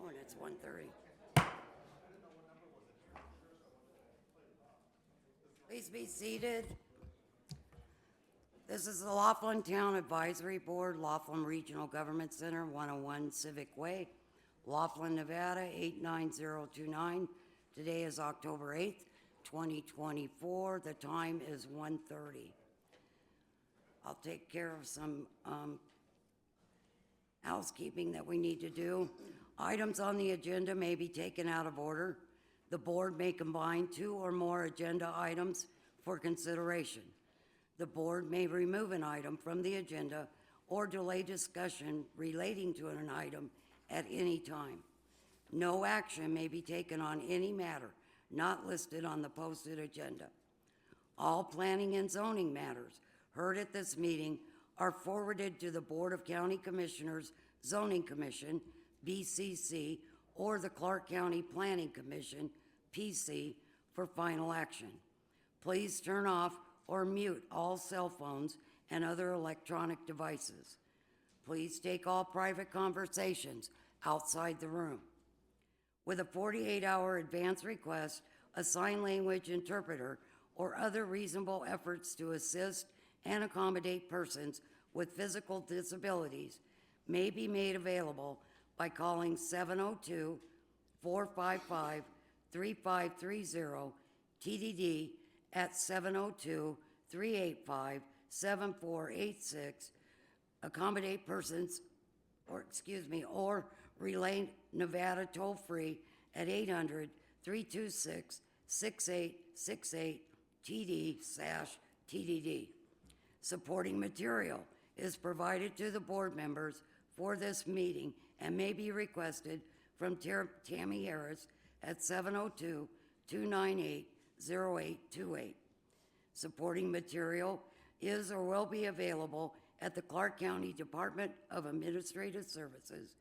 Oh, and it's 1:30. Please be seated. This is the Laughlin Town Advisory Board, Laughlin Regional Government Center, 101 Civic Way, Laughlin, Nevada, 89029. Today is October 8th, 2024. The time is 1:30. I'll take care of some housekeeping that we need to do. Items on the agenda may be taken out of order. The board may combine two or more agenda items for consideration. The board may remove an item from the agenda or delay discussion relating to an item at any time. No action may be taken on any matter not listed on the posted agenda. All planning and zoning matters heard at this meeting are forwarded to the Board of County Commissioners Zoning Commission, BCC, or the Clark County Planning Commission, PC, for final action. Please turn off or mute all cell phones and other electronic devices. Please take all private conversations outside the room. With a 48-hour advance request, a sign language interpreter or other reasonable efforts to assist and accommodate persons with physical disabilities may be made available by calling 702-455-3530 TDD at 702-385-7486. Accommodate persons, or relay Nevada toll-free at 800-326-6868 TD/TDD. Supporting material is provided to the board members for this meeting and may be requested from Tammy Harris at 702-298-0828. Supporting material is or will be available at the Clark County Department of Administrative Services,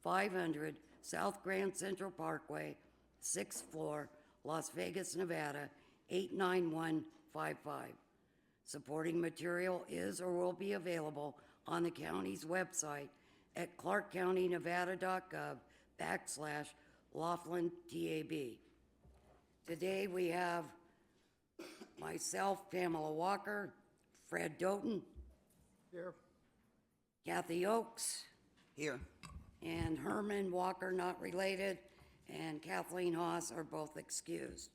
500 South Grand Central Parkway, 6th floor, Las Vegas, Nevada, 89155. Supporting material is or will be available on the county's website at clarkcounty.nevada.gov/LaughlinTAB. Today we have myself, Pamela Walker, Fred Doughton. Here. Kathy Oakes. Here. And Herman Walker, not related, and Kathleen Haas are both excused.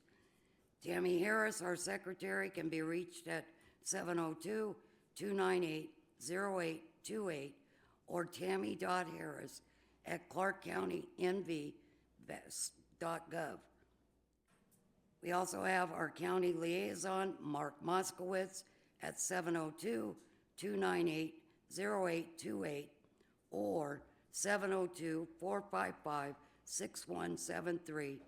Tammy Harris, our secretary, can be reached at 702-298-0828 or tammy.harris@clarkcountynv.gov. We also have our county liaison, Mark Moskowitz, at 702-298-0828 or 702-455-6173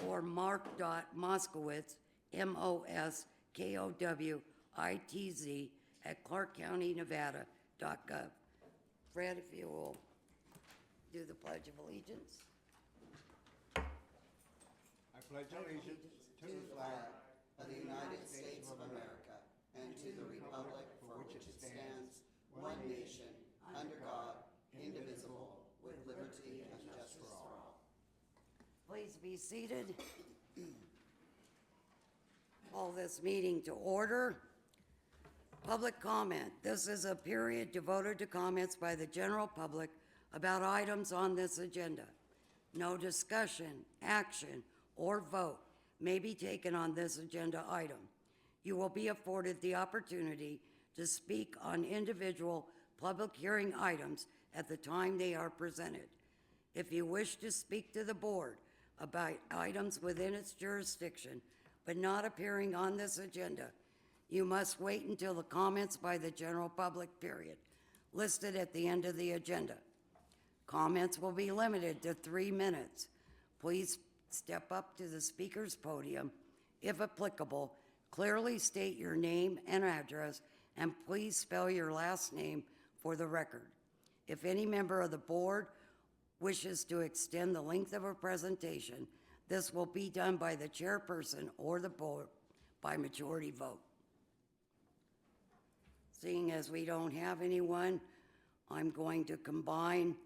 or mark.moskowitz, MOSKOWITZ, at clarkcountynevada.gov. Fred, if you will do the Pledge of Allegiance. I pledge allegiance to the flag of the United States of America and to the republic for which it stands, one nation, under God, indivisible, with liberty and justice for all. Please be seated. Call this meeting to order. Public comment. This is a period devoted to comments by the general public about items on this agenda. No discussion, action, or vote may be taken on this agenda item. You will be afforded the opportunity to speak on individual public hearing items at the time they are presented. If you wish to speak to the board about items within its jurisdiction but not appearing on this agenda, you must wait until the comments by the general public period listed at the end of the agenda. Comments will be limited to 3 minutes. Please step up to the speaker's podium. If applicable, clearly state your name and address, and please spell your last name for the record. If any member of the board wishes to extend the length of a presentation, this will be done by the chairperson or the board by majority vote. Seeing as we don't have anyone, I'm going to combine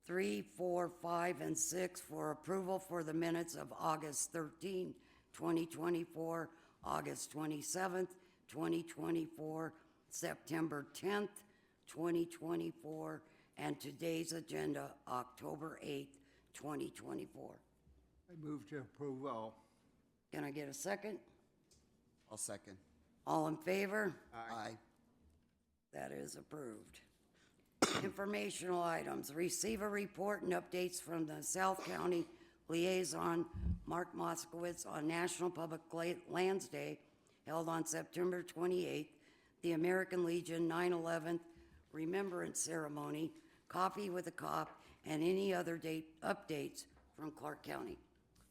3, 4, 5, and 6 for approval for the minutes of August 13, 2024, August 27th, 2024, September 10th, 2024, and today's agenda, October 8th, 2024. I move to approve all. Can I get a second? I'll second. All in favor? Aye. That is approved. Informational items, receive a report and updates from the South County Liaison, Mark Moskowitz, on National Public Lands Day, held on September 28th, the American Legion 9/11 Remembrance Ceremony, coffee with a cop, and any other updates from Clark County.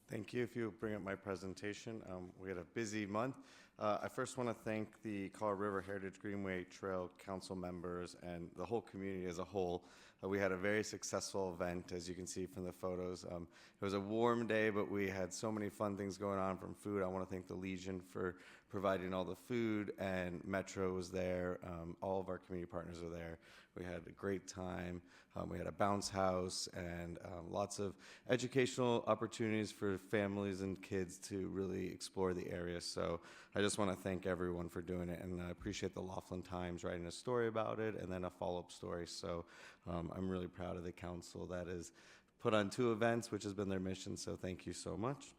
Thank you. If you bring up my presentation, we had a busy month. I first want to thank the Colorado River Heritage Greenway Trail Council members and the whole community as a whole. We had a very successful event, as you can see from the photos. It was a warm day, but we had so many fun things going on, from food. I want to thank the Legion for providing all the food, and Metro was there. All of our community partners were there. We had a great time. We had a bounce house and lots of educational opportunities for families and kids to really explore the area. So I just want to thank everyone for doing it, and I appreciate the Laughlin Times writing a story about it and then a follow-up story. So I'm really proud of the council that has put on 2 events, which has been their mission. So thank you so much.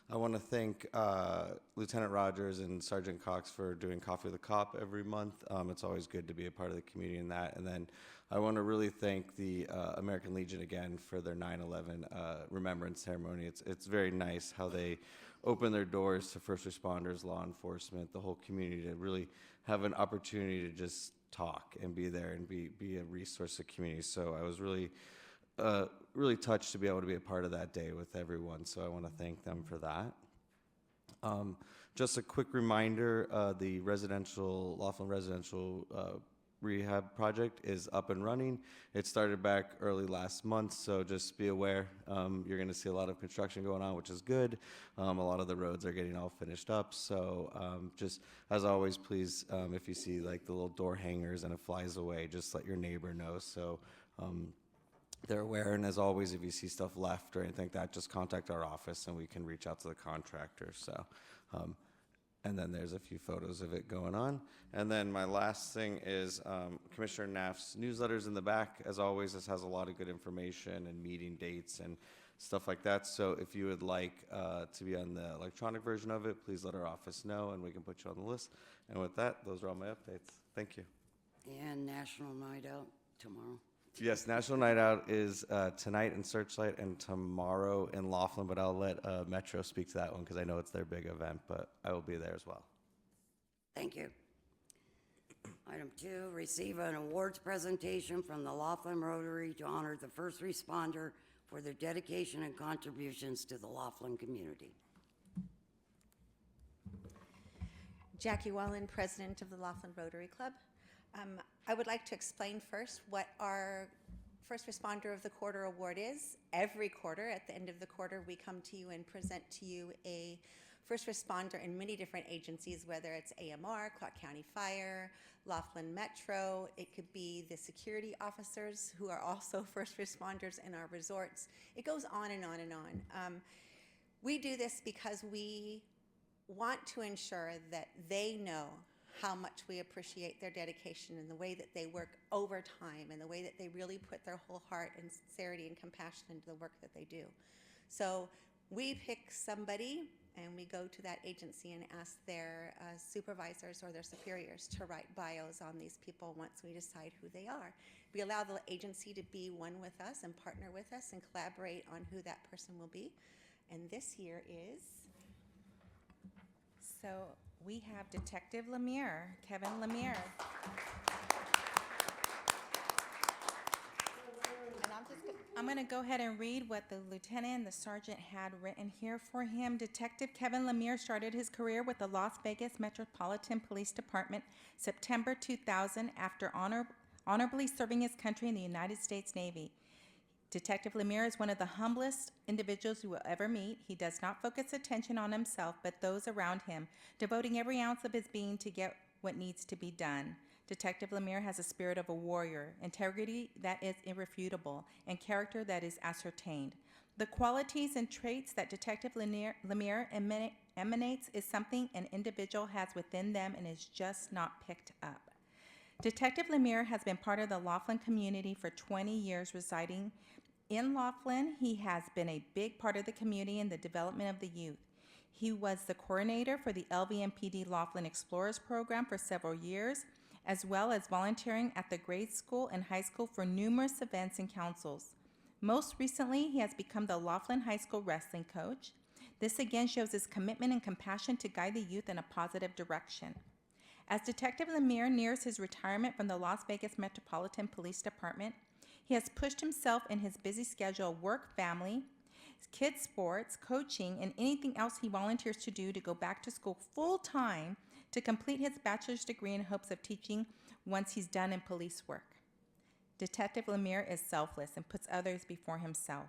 I want to thank Lieutenant Rogers and Sergeant Cox for doing Coffee with a Cop every month. It's always good to be a part of the community in that. And then I want to really thank the American Legion again for their 9/11 remembrance ceremony. It's very nice how they open their doors to first responders, law enforcement, the whole community, to really have an opportunity to just talk and be there and be a resource to community. So I was really touched to be able to be a part of that day with everyone. So I want to thank them for that. Just a quick reminder, the Laughlin residential rehab project is up and running. It started back early last month, so just be aware. You're going to see a lot of construction going on, which is good. A lot of the roads are getting all finished up. So just as always, please, if you see like the little door hangers and it flies away, just let your neighbor know. So they're aware. And as always, if you see stuff left or anything like that, just contact our office and we can reach out to the contractor. So, and then there's a few photos of it going on. And then my last thing is Commissioner Knaff's newsletters in the back. As always, this has a lot of good information and meeting dates and stuff like that. So if you would like to be on the electronic version of it, please let our office know and we can put you on the list. And with that, those are all my updates. Thank you. And National Night Out tomorrow. Yes, National Night Out is tonight in Searchlight and tomorrow in Laughlin, but I'll let Metro speak to that one because I know it's their big event, but I will be there as well. Thank you. Item 2, receive an awards presentation from the Laughlin Rotary to honor the first responder for their dedication and contributions to the Laughlin community. Jackie Wallen, President of the Laughlin Rotary Club. I would like to explain first what our First Responder of the Quarter award is. Every quarter, at the end of the quarter, we come to you and present to you a first responder in many different agencies, whether it's AMR, Clark County Fire, Laughlin Metro. It could be the security officers who are also first responders in our resorts. It goes on and on and on. We do this because we want to ensure that they know how much we appreciate their dedication and the way that they work overtime and the way that they really put their whole heart and sincerity and compassion into the work that they do. So we pick somebody and we go to that agency and ask their supervisors or their superiors to write bios on these people once we decide who they are. We allow the agency to be one with us and partner with us and collaborate on who that person will be. And this year is... So we have Detective Lemire, Kevin Lemire. And I'm going to go ahead and read what the lieutenant and the sergeant had written here for him. Detective Kevin Lemire started his career with the Las Vegas Metropolitan Police Department September 2000 after honorably serving his country in the United States Navy. Detective Lemire is one of the humblest individuals you will ever meet. He does not focus attention on himself, but those around him, devoting every ounce of his being to get what needs to be done. Detective Lemire has a spirit of a warrior, integrity that is irrefutable, and character that is ascertained. The qualities and traits that Detective Lemire emanates is something an individual has within them and is just not picked up. Detective Lemire has been part of the Laughlin community for 20 years residing in Laughlin. He has been a big part of the community and the development of the youth. He was the coordinator for the LVMPD Laughlin Explorers program for several years, as well as volunteering at the grade school and high school for numerous events and councils. Most recently, he has become the Laughlin High School wrestling coach. This again shows his commitment and compassion to guide the youth in a positive direction. As Detective Lemire nears his retirement from the Las Vegas Metropolitan Police Department, he has pushed himself in his busy schedule of work, family, kids sports, coaching, and anything else he volunteers to do to go back to school full-time to complete his bachelor's degree in hopes of teaching once he's done in police work. Detective Lemire is selfless and puts others before himself.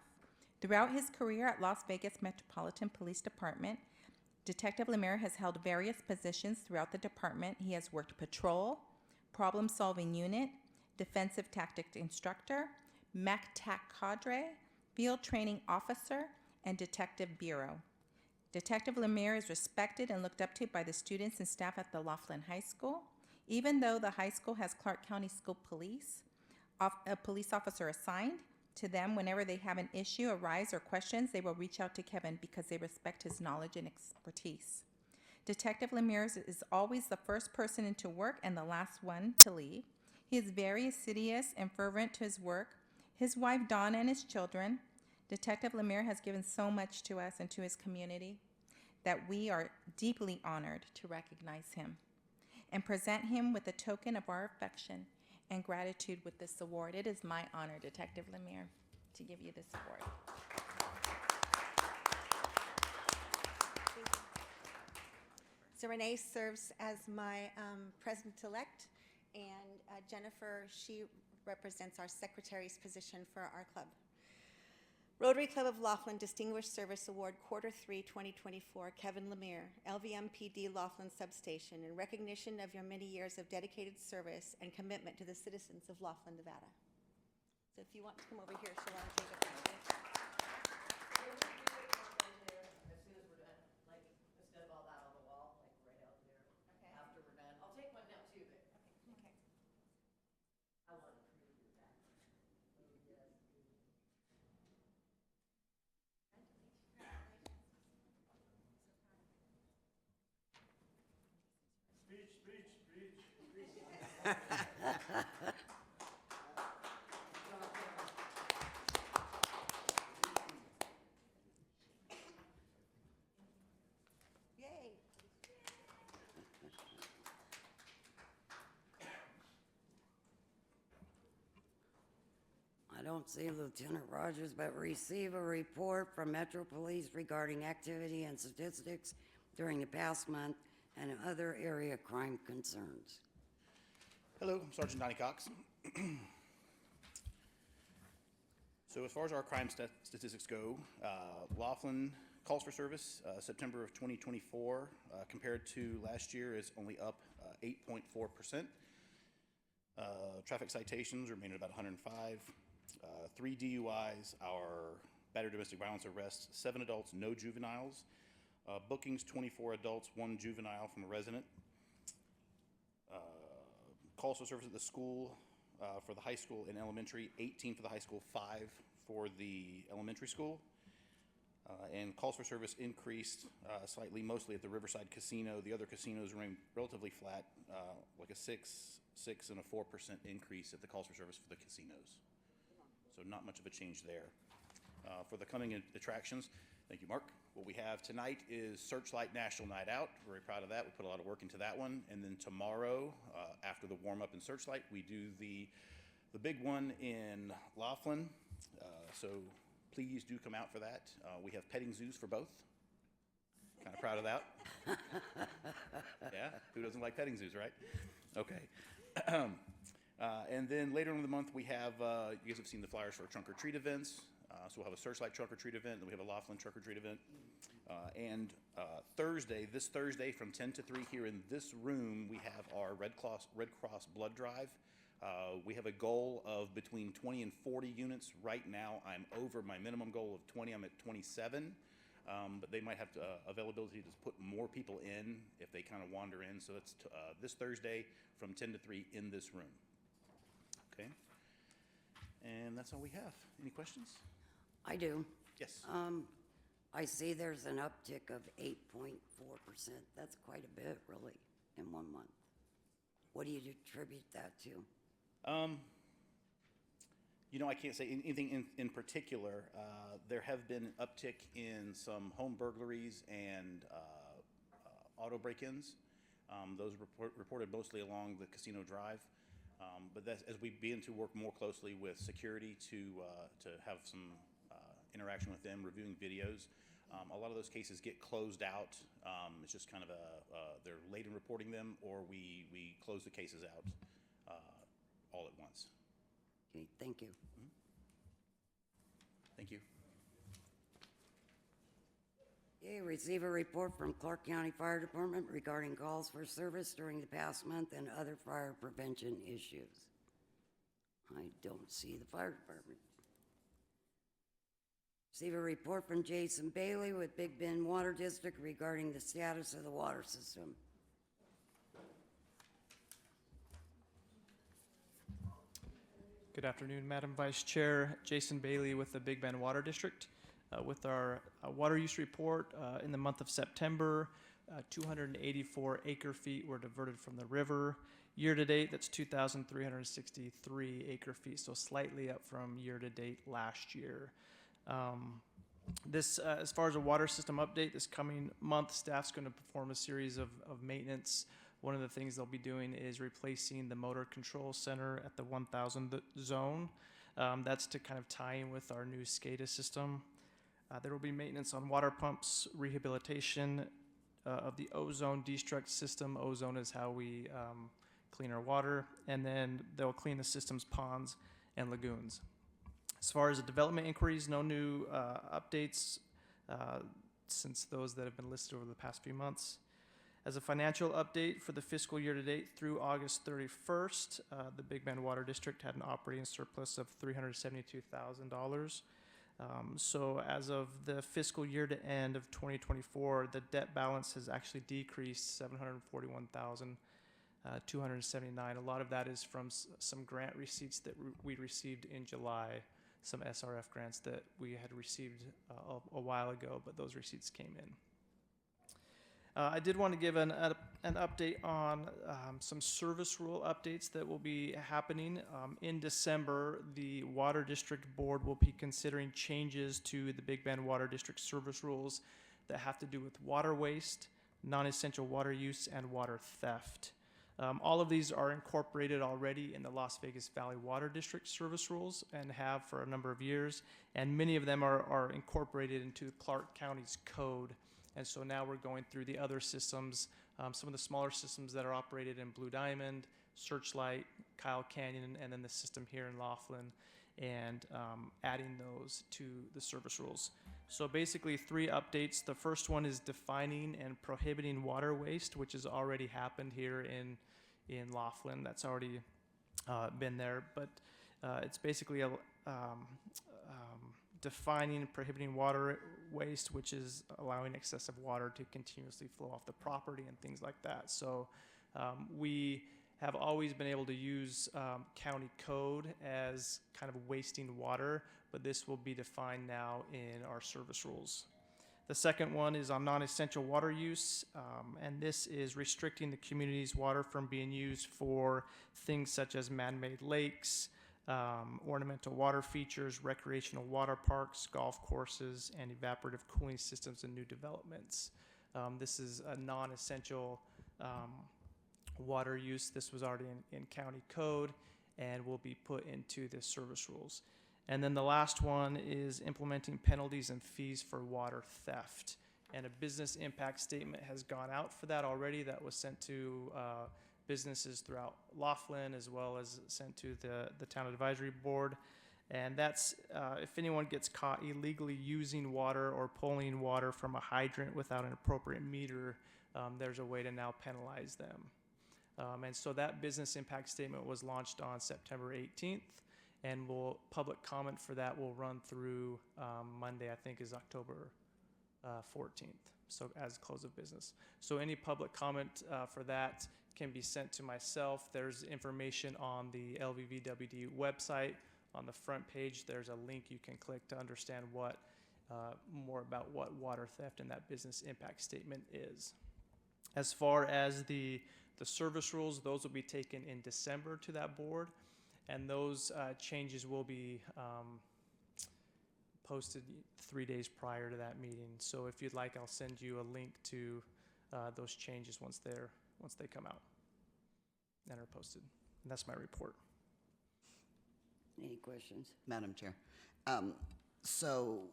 Throughout his career at Las Vegas Metropolitan Police Department, Detective Lemire has held various positions throughout the department. He has worked patrol, problem-solving unit, defensive tactics instructor, MACTAC cadre, field training officer, and detective bureau. Detective Lemire is respected and looked up to by the students and staff at the Laughlin High School. Even though the high school has Clark County School Police, a police officer assigned to them whenever they have an issue arise or questions, they will reach out to Kevin because they respect his knowledge and expertise. Detective Lemire is always the first person into work and the last one to leave. He is very assiduous and fervent to his work, his wife Donna, and his children. Detective Lemire has given so much to us and to his community that we are deeply honored to recognize him and present him with a token of our affection and gratitude with this award. It is my honor, Detective Lemire, to give you this award. So Renee serves as my president-elect, and Jennifer, she represents our secretary's position for our club. Rotary Club of Laughlin Distinguished Service Award, Quarter 3, 2024, Kevin Lemire, LVMPD Laughlin Substation, in recognition of your many years of dedicated service and commitment to the citizens of Laughlin, Nevada. So if you want to come over here, she'll want to take a picture. As soon as we're done, like, instead of all that on the wall, like right out there. Okay. After we're done, I'll take one now too, but Okay. I want to prove your back. Yay. I don't see Lieutenant Rogers, but receive a report from Metro Police regarding activity and statistics during the past month and other area crime concerns. Hello, I'm Sergeant Donnie Cox. So as far as our crime statistics go, Laughlin calls for service September of 2024 compared to last year is only up 8.4%. Traffic citations remain at about 105. 3 DUIs, our battered domestic violence arrests, 7 adults, no juveniles. Bookings, 24 adults, 1 juvenile from a resident. Calls for service at the school for the high school and elementary, 18 for the high school, 5 for the elementary school. And calls for service increased slightly, mostly at the Riverside Casino. The other casinos remain relatively flat, like a 6 and a 4% increase at the calls for service for the casinos. So not much of a change there. For the coming attractions, thank you, Mark. What we have tonight is Searchlight National Night Out. We're very proud of that. We put a lot of work into that one. And then tomorrow, after the warm-up in Searchlight, we do the big one in Laughlin. So please do come out for that. We have petting zoos for both. Kind of proud of that. Yeah, who doesn't like petting zoos, right? Okay. And then later in the month, we have, you guys have seen the flyers for our trunk or treat events. So we'll have a Searchlight trunk or treat event, then we have a Laughlin trunk or treat event. And this Thursday from 10 to 3 here in this room, we have our Red Cross blood drive. We have a goal of between 20 and 40 units. Right now, I'm over my minimum goal of 20. I'm at 27. But they might have availability to put more people in if they kind of wander in. So that's this Thursday from 10 to 3 in this room. Okay. And that's all we have. Any questions? I do. Yes. I see there's an uptick of 8.4%. That's quite a bit, really, in 1 month. What do you attribute that to? You know, I can't say anything in particular. There have been an uptick in some home burglaries and auto break-ins. Those are reported mostly along the Casino Drive. But that's, as we begin to work more closely with security to have some interaction with them, reviewing videos, a lot of those cases get closed out. It's just kind of they're late in reporting them, or we close the cases out all at once. Okay, thank you. Thank you. Okay, receive a report from Clark County Fire Department regarding calls for service during the past month and other fire prevention issues. I don't see the fire department. Receive a report from Jason Bailey with Big Bend Water District regarding the status of the water system. Good afternoon, Madam Vice Chair. Jason Bailey with the Big Bend Water District. With our water use report in the month of September, 284 acre feet were diverted from the river. Year to date, that's 2,363 acre feet, so slightly up from year to date last year. As far as a water system update, this coming month, staff's going to perform a series of maintenance. One of the things they'll be doing is replacing the motor control center at the 1,000 zone. That's to kind of tie in with our new SCADA system. There will be maintenance on water pumps, rehabilitation of the ozone destruct system. Ozone is how we clean our water. And then they'll clean the system's ponds and lagoons. As far as the development inquiries, no new updates since those that have been listed over the past few months. As a financial update for the fiscal year to date through August 31st, the Big Bend Water District had an operating surplus of $372,000. So as of the fiscal year to end of 2024, the debt balance has actually decreased $741,279. A lot of that is from some grant receipts that we received in July, some SRF grants that we had received a while ago, but those receipts came in. I did want to give an update on some service rule updates that will be happening. In December, the Water District Board will be considering changes to the Big Bend Water District service rules that have to do with water waste, non-essential water use, and water theft. All of these are incorporated already in the Las Vegas Valley Water District service rules and have for a number of years, and many of them are incorporated into Clark County's code. And so now we're going through the other systems, some of the smaller systems that are operated in Blue Diamond, Searchlight, Kyle Canyon, and then the system here in Laughlin, and adding those to the service rules. So basically 3 updates. The first one is defining and prohibiting water waste, which has already happened here in Laughlin. That's already been there, but it's basically defining and prohibiting water waste, which is allowing excessive water to continuously flow off the property and things like that. So we have always been able to use county code as kind of wasting water, but this will be defined now in our service rules. The second one is on non-essential water use, and this is restricting the community's water from being used for things such as man-made lakes, ornamental water features, recreational water parks, golf courses, and evaporative cooling systems in new developments. This is a non-essential water use. This was already in county code and will be put into the service rules. And then the last one is implementing penalties and fees for water theft. And a business impact statement has gone out for that already. That was sent to businesses throughout Laughlin, as well as sent to the town advisory board. And that's if anyone gets caught illegally using water or pulling water from a hydrant without an appropriate meter, there's a way to now penalize them. And so that business impact statement was launched on September 18th, and public comment for that will run through Monday, I think is October 14th, so as close of business. So any public comment for that can be sent to myself. There's information on the LVVWD website. On the front page, there's a link you can click to understand more about what water theft and that business impact statement is. As far as the service rules, those will be taken in December to that board, and those changes will be posted 3 days prior to that meeting. So if you'd like, I'll send you a link to those changes once they come out and are posted. And that's my report. Any questions? Madam Chair. So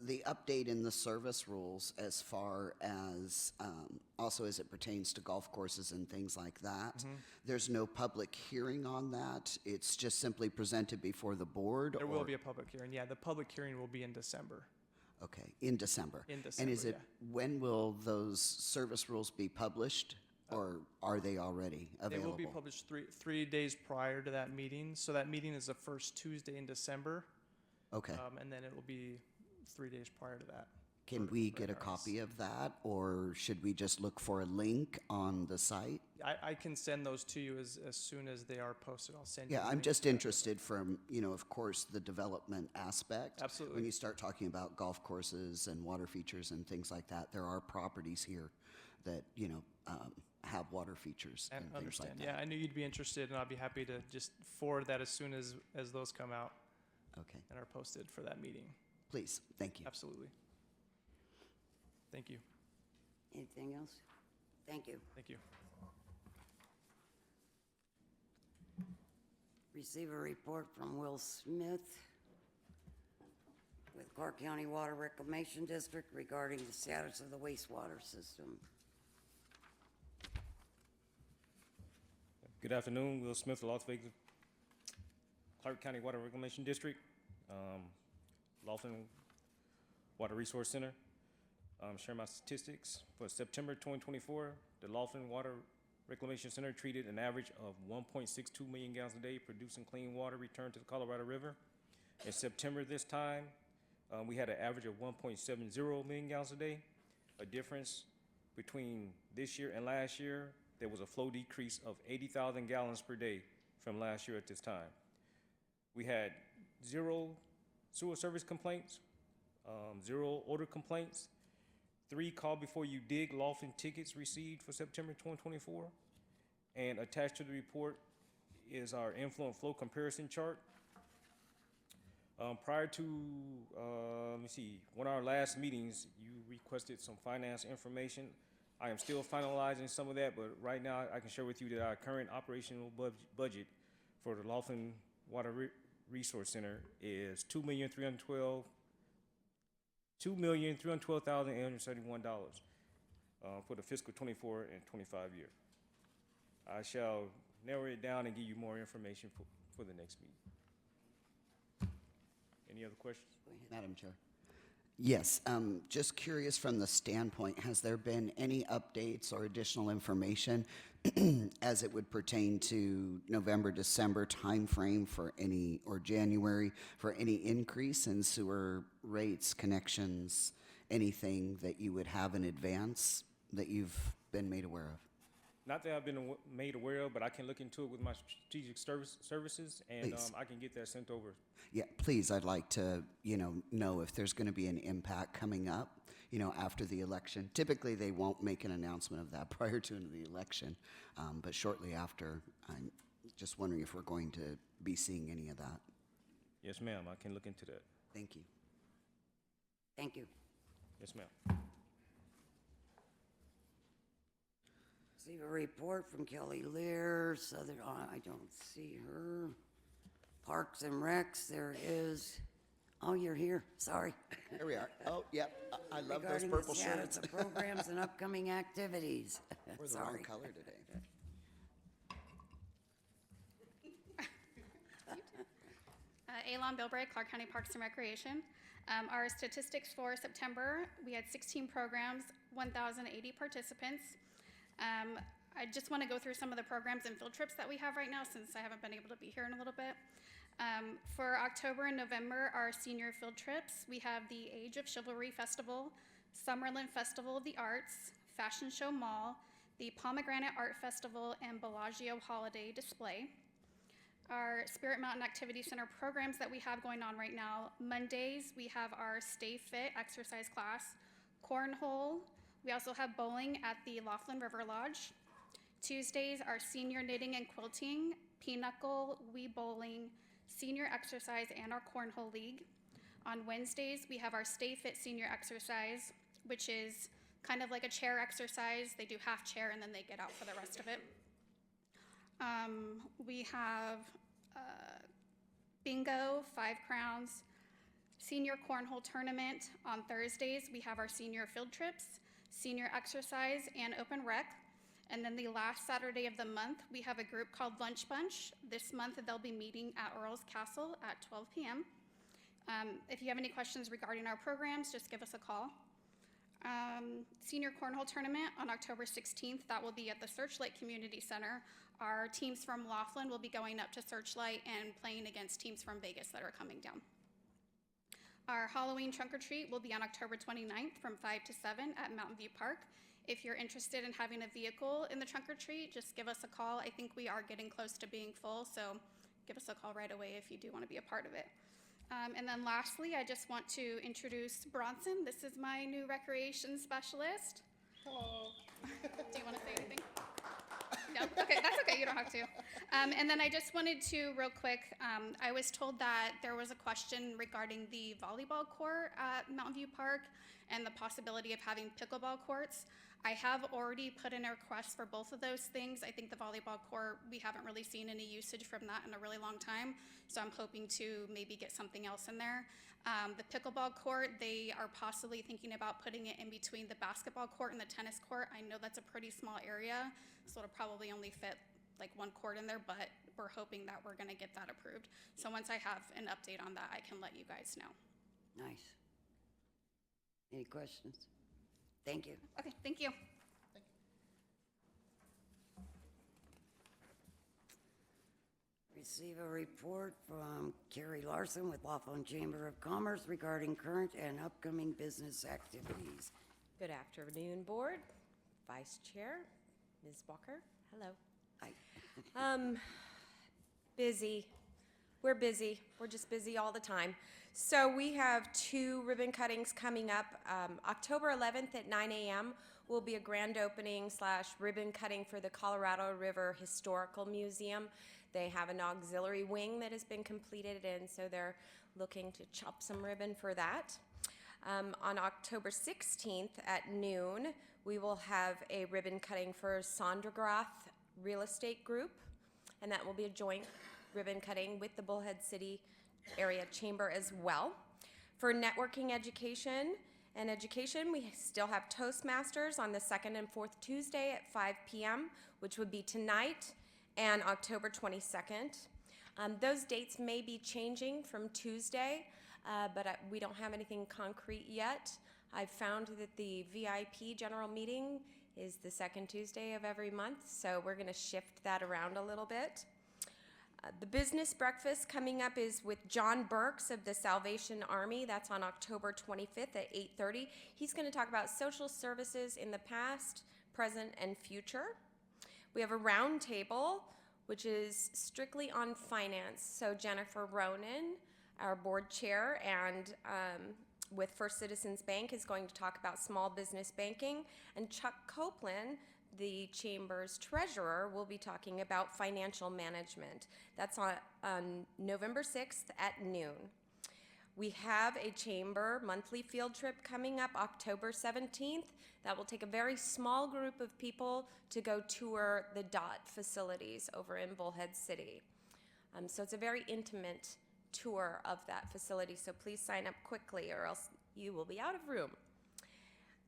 the update in the service rules as far as, also as it pertains to golf courses and things like that, there's no public hearing on that? It's just simply presented before the board? There will be a public hearing. Yeah, the public hearing will be in December. Okay, in December. In December, And is it, yeah. when will those service rules be published? Or are they already They available? will be published three days prior to that meeting. So that meeting is the first Tuesday in December. Okay. And then it will be 3 days prior to that. Can we get a copy of that, or should we just look for a link on the site? I can send those to you as soon as they are posted. I'll send you. Yeah, the I'm link just to that. interested from, of course, the development aspect. Absolutely. When you start talking about golf courses and water features and things like that, there are properties here that, have water features and things Understand. like Yeah, that. I knew you'd be interested, and I'll be happy to just forward that as soon as those come out Okay, and are posted for that meeting. please, thank you. Absolutely. Thank you. Anything else? Thank you. Thank you. Receive a report from Will Smith with Clark County Water Reclamation District regarding the status of the wastewater system. Good afternoon, Will Smith, Las Vegas, Clark County Water Reclamation District, Laughlin Water Resource Center. Share my statistics. For September 2024, the Laughlin Water Reclamation Center treated an average of 1.62 million gallons a day, producing clean water returned to the Colorado River. In September this time, we had an average of 1.70 million gallons a day. A difference between this year and last year, there was a flow decrease of 80,000 gallons per day from last year at this time. We had 0 sewer service complaints, 0 odor complaints, 3 call before you dig Laughlin tickets received for September 2024. And attached to the report is our influent flow comparison chart. Prior to, one of our last meetings, you requested some finance information. I am still finalizing some of that, but right now I can share with you that our current operational budget for the Laughlin Water Resource Center is $2,312,871 for the fiscal 24 and 25 year. I shall narrow it down and give you more information for the next meeting. Any other questions? Madam Chair. Yes, just curious from the standpoint, has there been any updates or additional information as it would pertain to November, December timeframe for any, or January, for any increase in sewer rates, connections, anything that you would have in advance that you've been made aware of? Not that I've been made aware of, but I can look into it with my strategic services, and Please. I can get that sent over. Yeah, please, I'd like to, know if there's going to be an impact coming up, after the election. Typically, they won't make an announcement of that prior to the election, but shortly after, I'm just wondering if we're going to be seeing any of that. Yes, ma'am, I can look into that. Thank you. Thank you. Yes, ma'am. Receive a report from Kelly Lear, Southern, I don't see her. Parks and Recs, there is, oh, you're here, sorry. Here we are. Oh, yep, I love those Regarding purple the status shirts. of programs and upcoming activities. We're the wrong Sorry. color today. Alon Bilbray, Clark County Parks and Recreation. Our statistics for September, we had 16 programs, 1,080 participants. I just want to go through some of the programs and field trips that we have right now since I haven't been able to be here in a little bit. For October and November, our senior field trips, we have the Age of Chivalry Festival, Summerlin Festival of the Arts, Fashion Show Mall, the Pomegranate Art Festival, and Bellagio Holiday Display. Our Spirit Mountain Activity Center programs that we have going on right now. Mondays, we have our Stay Fit exercise class, cornhole. We also have bowling at the Laughlin River Lodge. Tuesdays, our senior knitting and quilting, pinochle, Wii bowling, senior exercise, and our cornhole league. On Wednesdays, we have our Stay Fit senior exercise, which is kind of like a chair exercise. They do half chair and then they get out for the rest of it. We have bingo, 5 crowns, senior cornhole tournament. On Thursdays, we have our senior field trips, senior exercise, and open rec. And then the last Saturday of the month, we have a group called Lunch Bunch. This month, they'll be meeting at Earl's Castle at 12 p.m. If you have any questions regarding our programs, just give us a call. Senior Cornhole Tournament on October 16th, that will be at the Searchlight Community Center. Our teams from Laughlin will be going up to Searchlight and playing against teams from Vegas that are coming down. Our Halloween Trunk or Treat will be on October 29th from 5 to 7 at Mountain View Park. If you're interested in having a vehicle in the trunk or treat, just give us a call. I think we are getting close to being full, so give us a call right away if you do want to be a part of it. And then lastly, I just want to introduce Bronson. This is my new recreation specialist. Hello. Do you want to say anything? No? Okay, that's okay. You don't have to. And then I just wanted to, real quick, I was told that there was a question regarding the volleyball court at Mountain View Park and the possibility of having pickleball courts. I have already put in a request for both of those things. I think the volleyball court, we haven't really seen any usage from that in a really long time, so I'm hoping to maybe get something else in there. The pickleball court, they are possibly thinking about putting it in between the basketball court and the tennis court. I know that's a pretty small area, so it'll probably only fit like 1 court in there, but we're hoping that we're gonna get that approved. So once I have an update on that, I can let you guys know. Nice. Any questions? Thank you. Okay, thank you. Receive a report from Carrie Larson with Laughlin Chamber of Commerce regarding current and upcoming business activities. Good afternoon, Board, Vice Chair, Ms. Walker. Hello. Hi. Busy. We're busy. We're just busy all the time. So we have 2 ribbon cuttings coming up. October 11th at 9 a.m. will be a grand opening / ribbon cutting for the Colorado River Historical Museum. They have an auxiliary wing that has been completed, and so they're looking to chop some ribbon for that. On October 16th at noon, we will have a ribbon cutting for Sondergrath Real Estate Group, and that will be a joint ribbon cutting with the Bullhead City Area Chamber as well. For networking education, we still have Toastmasters on the 2nd and 4th Tuesday at 5 p.m., which would be tonight and October 22nd. Those dates may be changing from Tuesday, but we don't have anything concrete yet. I've found that the VIP general meeting is the 2nd Tuesday of every month, so we're going to shift that around a little bit. The business breakfast coming up is with John Burks of the Salvation Army. That's on October 25th at 8:30. He's going to talk about social services in the past, present, and future. We have a round table, which is strictly on finance. So Jennifer Ronan, our board chair, and with First Citizens Bank is going to talk about small business banking. And Chuck Copeland, the Chamber's treasurer, will be talking about financial management. That's on November 6th at noon. We have a Chamber monthly field trip coming up October 17th. That will take a very small group of people to go tour the DOT facilities over in Bullhead City. So it's a very intimate tour of that facility, so please sign up quickly or else you will be out of room.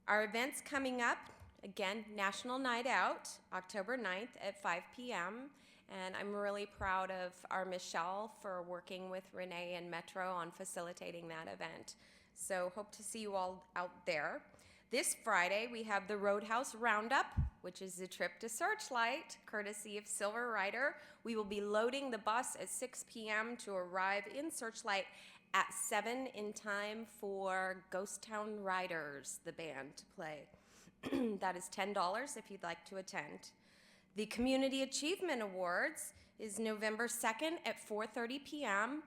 Our events coming up, again, National Night Out, October 9th at 5 p.m., And I'm really proud of our Michelle for working with Renee and Metro on facilitating that event. So hope to see you all out there. This Friday, we have the Roadhouse Roundup, which is a trip to Searchlight, courtesy of Silver Rider. We will be loading the bus at 6 p.m. to arrive in Searchlight at 7 in time for Ghost Town Riders, the band, to play. That is $10 if you'd like to attend. The Community Achievement Awards is November 2nd at 4:30 p.m.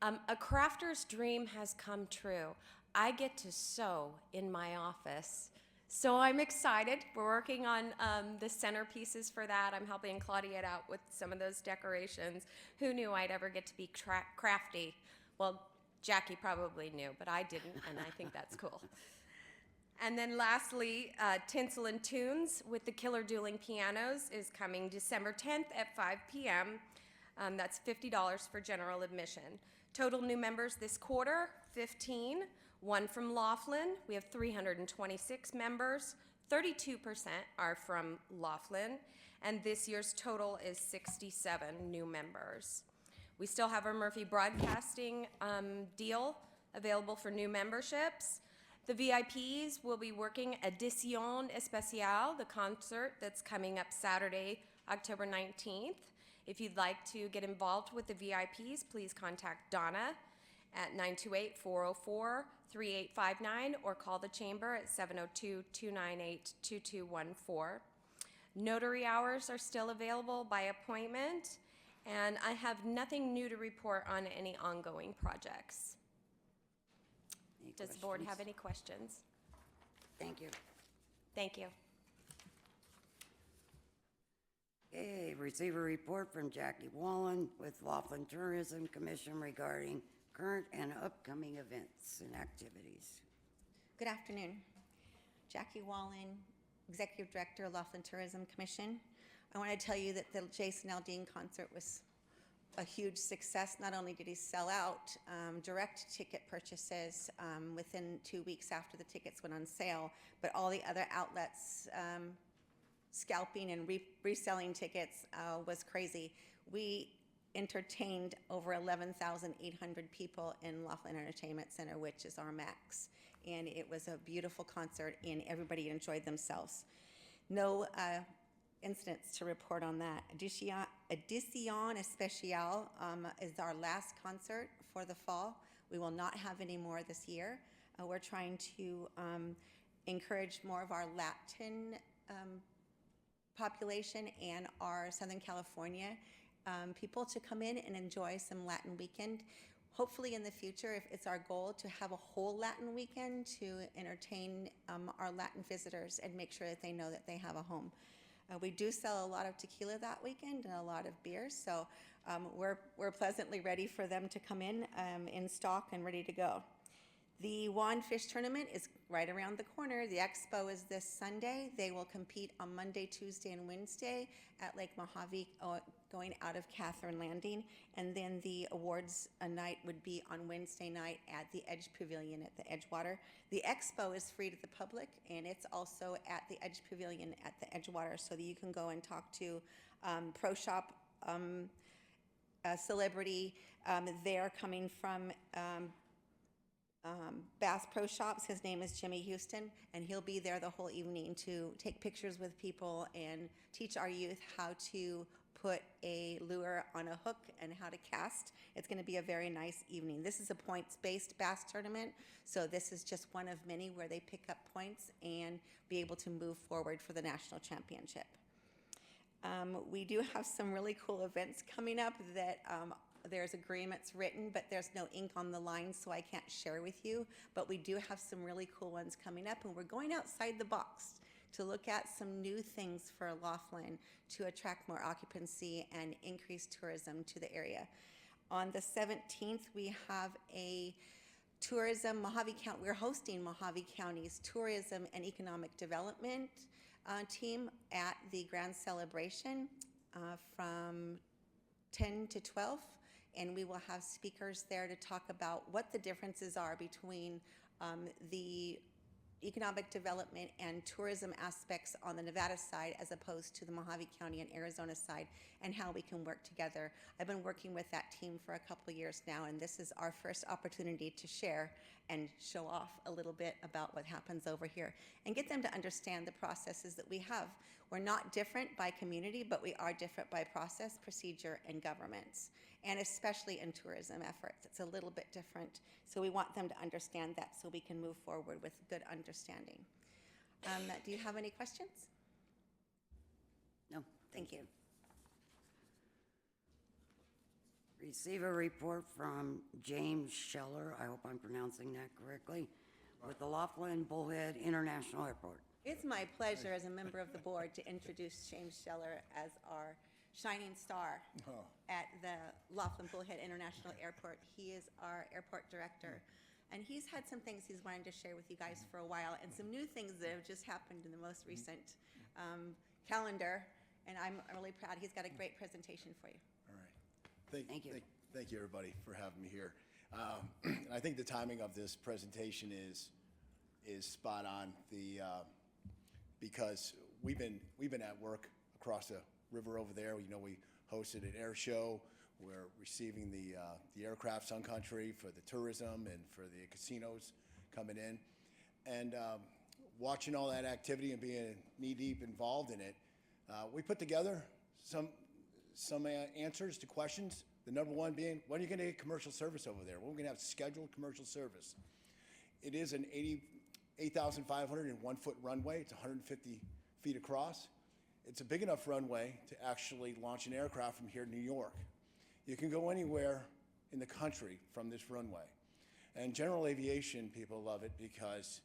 A crafter's dream has come true. I get to sew in my office. So I'm excited. We're working on the centerpieces for that. I'm helping Claudia out with some of those decorations. Who knew I'd ever get to be crafty? Well, Jackie probably knew, but I didn't, and I think that's cool. And then lastly, Tinsel and Tunes with the Killer Dueling Pianos is coming December 10th at 5 p.m. That's $50 for general admission. Total new members this quarter, 15. One from Laughlin. We have 326 members. 32% are from Laughlin. And this year's total is 67 new members. We still have our Murphy Broadcasting deal available for new memberships. The VIPs will be working Edición Especial, the concert that's coming up Saturday, October 19th. If you'd like to get involved with the VIPs, please contact Donna at 928-404-3859 or call the chamber at 702-298-2214. Notary hours are still available by appointment, and I have nothing new to report on any ongoing projects. Does the board have any questions? Thank you. Thank you. Okay, receive a report from Jackie Wallen with Laughlin Tourism Commission regarding current and upcoming events and activities. Good afternoon. Jackie Wallen, Executive Director, Laughlin Tourism Commission. I want to tell you that the Jason Aldean concert was a huge success. Not only did he sell out direct ticket purchases within 2 weeks after the tickets went on sale, but all the other outlets scalping and reselling tickets was crazy. We entertained over 11,800 people in Laughlin Entertainment Center, which is our max. And it was a beautiful concert, and everybody enjoyed themselves. No incidents to report on that. Edición Especial is our last concert for the fall. We will not have any more this year. We're trying to encourage more of our Latin population and our Southern California people to come in and enjoy some Latin weekend. Hopefully in the future, if it's our goal to have a whole Latin weekend to entertain our Latin visitors and make sure that they know that they have a home. We do sell a lot of tequila that weekend and a lot of beers, so we're pleasantly ready for them to come in stock and ready to go. The Wand Fish Tournament is right around the corner. The expo is this Sunday. They will compete on Monday, Tuesday, and Wednesday at Lake Mojave, going out of Catherine Landing. And then the awards night would be on Wednesday night at the Edge Pavilion at the Edgewater. The expo is free to the public, and it's also at the Edge Pavilion at the Edgewater, so that you can go and talk to Pro Shop celebrity. They're coming from Bass Pro Shops. His name is Jimmy Houston, and he'll be there the whole evening to take pictures with people and teach our youth how to put a lure on a hook and how to cast. It's going to be a very nice evening. This is a points-based bass tournament, so this is just one of many where they pick up points and be able to move forward for the national championship. We do have some really cool events coming up that there's agreements written, but there's no ink on the line, so I can't share with you. But we do have some really cool ones coming up, and we're going outside the box to look at some new things for Laughlin to attract more occupancy and increase tourism to the area. On the 17th, we have a tourism, Mojave County, we're hosting Mojave County's Tourism and Economic Development team at the Grand Celebration from 10 to 12. And we will have speakers there to talk about what the differences are between the economic development and tourism aspects on the Nevada side as opposed to the Mojave County and Arizona side, and how we can work together. I've been working with that team for a couple years now, and this is our first opportunity to share and show off a little bit about what happens over here and get them to understand the processes that we have. We're not different by community, but we are different by process, procedure, and governments, and especially in tourism efforts. It's a little bit different, so we want them to understand that so we can move forward with good understanding. Do you have any questions? No, Thank you. Receive a report from James Scheller, I hope I'm pronouncing that correctly, with the Laughlin Bullhead International Airport. It's my pleasure as a member of the board to introduce James Scheller as our shining star at the Laughlin Bullhead International Airport. He is our airport director, and he's had some things he's wanted to share with you guys for a while, and some new things that have just happened in the most recent calendar, and I'm really proud. He's got a great presentation for you. All right. Thank you. Thank you, everybody, for having me here. I think the timing of this presentation is spot on. Because we've been at work across the river over there. You know, we hosted an air show. We're receiving the aircraft Sun Country for the tourism and for the casinos coming in, and watching all that activity and being knee-deep involved in it, we put together some answers to questions. The number one being, when are you going to get commercial service over there? When are we going to have scheduled commercial service? It is an 8,501-foot runway. It's 150 feet across. It's a big enough runway to actually launch an aircraft from here to New York. You can go anywhere in the country from this runway. And general aviation people love it because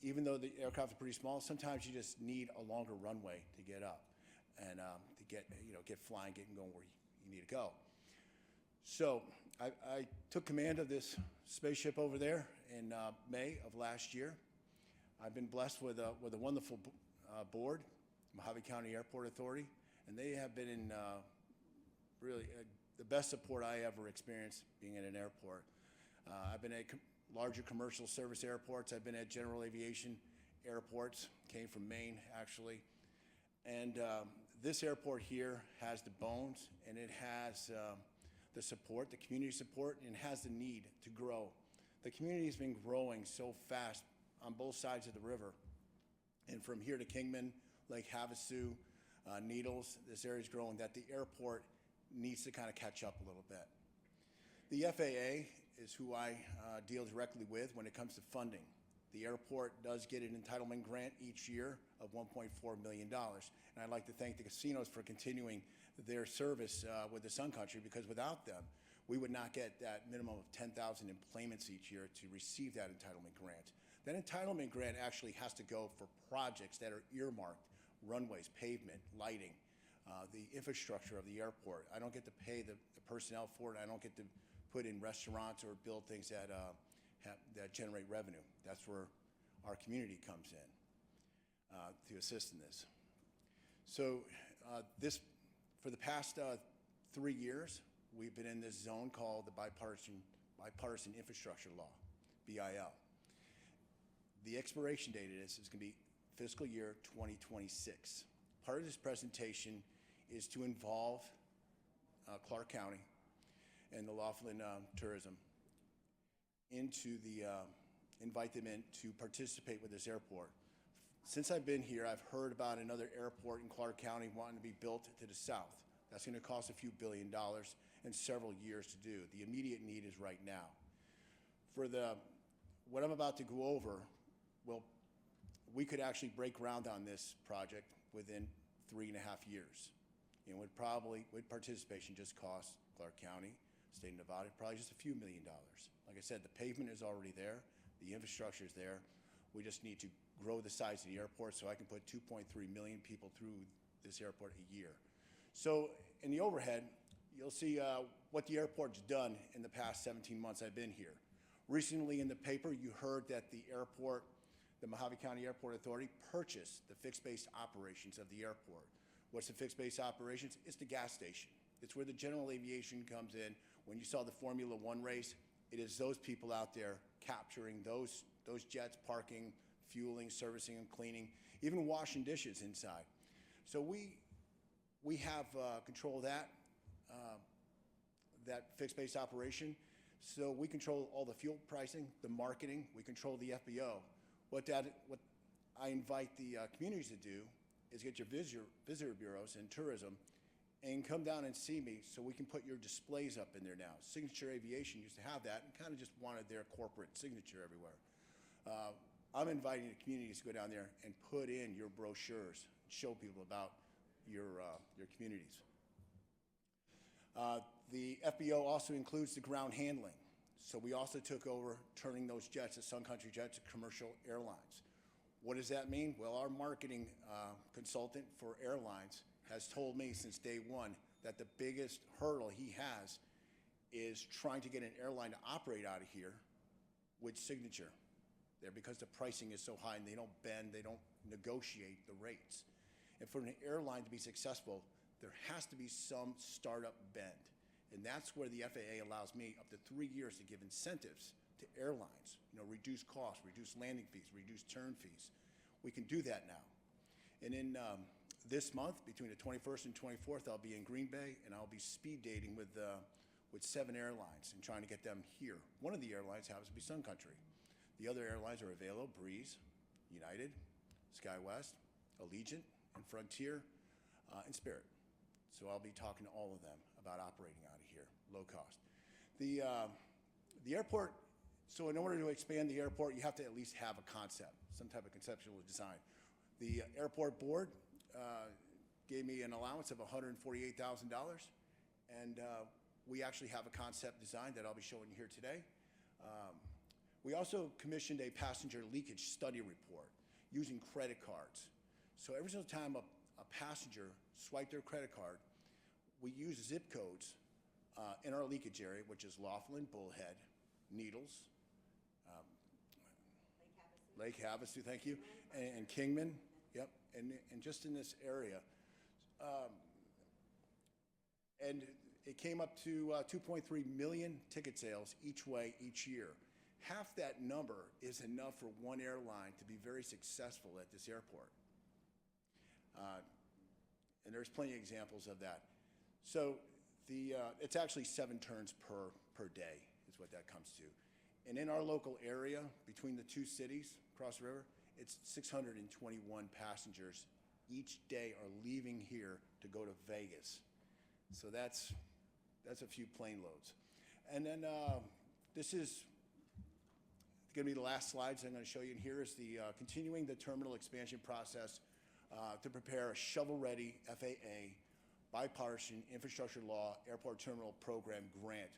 even though the aircraft are pretty small, sometimes you just need a longer runway to get up and to get flying, getting going where you need to go. So I took command of this spaceship over there in May of last year. I've been blessed with a wonderful board, Mojave County Airport Authority, and they have been in really the best support I ever experienced being at an airport. I've been at larger commercial service airports. I've been at general aviation airports, came from Maine actually. And this airport here has the bones, and it has the support, the community support, and has the need to grow. The community has been growing so fast on both sides of the river. And from here to Kingman, Lake Havasu, Needles, this area is growing that the airport needs to kind of catch up a little bit. The FAA is who I deal directly with when it comes to funding. The airport does get an entitlement grant each year of $1.4 million. And I'd like to thank the casinos for continuing their service with the Sun Country, because without them, we would not get that minimum of 10,000 employments each year to receive that entitlement grant. That entitlement grant actually has to go for projects that are earmarked: runways, pavement, lighting, the infrastructure of the airport. I don't get to pay the personnel for it. I don't get to put in restaurants or build things that generate revenue. That's where our community comes in to assist in this. So for the past 3 years, we've been in this zone called the Bipartisan Infrastructure Law, BIL. The expiration date of this is going to be fiscal year 2026. Part of this presentation is to involve Clark County and the Laughlin Tourism invite them in to participate with this airport. Since I've been here, I've heard about another airport in Clark County wanting to be built to the south. That's going to cost a few $1 billion and several years to do. The immediate need is right now. For what I'm about to go over, well, we could actually break ground on this project within 3.5 years. And would probably, with participation, just cost Clark County, state of Nevada, probably just a few $1 million. Like I said, the pavement is already there, the infrastructure is there. We just need to grow the size of the airport so I can put 2.3 million people through this airport a year. So in the overhead, you'll see what the airport's done in the past 17 months I've been here. Recently in the paper, you heard that the airport, the Mojave County Airport Authority, purchased the fixed-base operations of the airport. What's the fixed-base operations? It's the gas station. It's where the general aviation comes in. When you saw the Formula One race, it is those people out there capturing those those jets parking, fueling, servicing, and cleaning, even washing dishes inside. So we have control of that fixed base operation. So we control all the fuel pricing, the marketing, we control the FBO. What I invite the communities to do is get your visitor bureaus and tourism and come down and see me so we can put your displays up in there now. Signature Aviation used to have that and kind of just wanted their corporate signature everywhere. I'm inviting the communities to go down there and put in your brochures, show people about your communities. The FBO also includes the ground handling. So we also took over turning those jets, the Sun Country jets, to commercial airlines. What does that mean? Well, our marketing consultant for airlines has told me since day one that the biggest hurdle he has is trying to get an airline to operate out of here with signature there, because the pricing is so high and they don't bend, they don't negotiate the rates. And for an airline to be successful, there has to be some startup bend. And that's where the FAA allows me up to 3 years to give incentives to airlines, reduce costs, reduce landing fees, reduce turn fees. We can do that now. And in this month, between the 21st and 24th, I'll be in Green Bay, and I'll be speed dating with 7 airlines and trying to get them here. One of the airlines happens to be Sun Country. The other airlines are Avelo, Breeze, United, SkyWest, Allegiant, and Frontier, and Spirit. So I'll be talking to all of them about operating out of here, low cost. The airport, so in order to expand the airport, you have to at least have a concept, some type of conceptual design. The airport board gave me an allowance of $148,000, and we actually have a concept design that I'll be showing you here today. We also commissioned a passenger leakage study report using credit cards. So every single time a passenger swiped their credit card, we use zip codes in our leakage area, which is Laughlin, Bullhead, Needles, Lake Havasu, thank you, and Kingman, yep, and just in this area. And it came up to 2.3 million ticket sales each way each year. Half that number is enough for one airline to be very successful at this airport. And there's plenty of examples of that. So it's actually 7 turns per day is what that comes to. And in our local area, between the 2 cities across the river, it's 621 passengers each day are leaving here to go to Vegas. So that's a few plane loads. And then this is going to be the last slides I'm going to show you. And here is the continuing the terminal expansion process to prepare a shovel-ready FAA bipartisan infrastructure law airport terminal program grant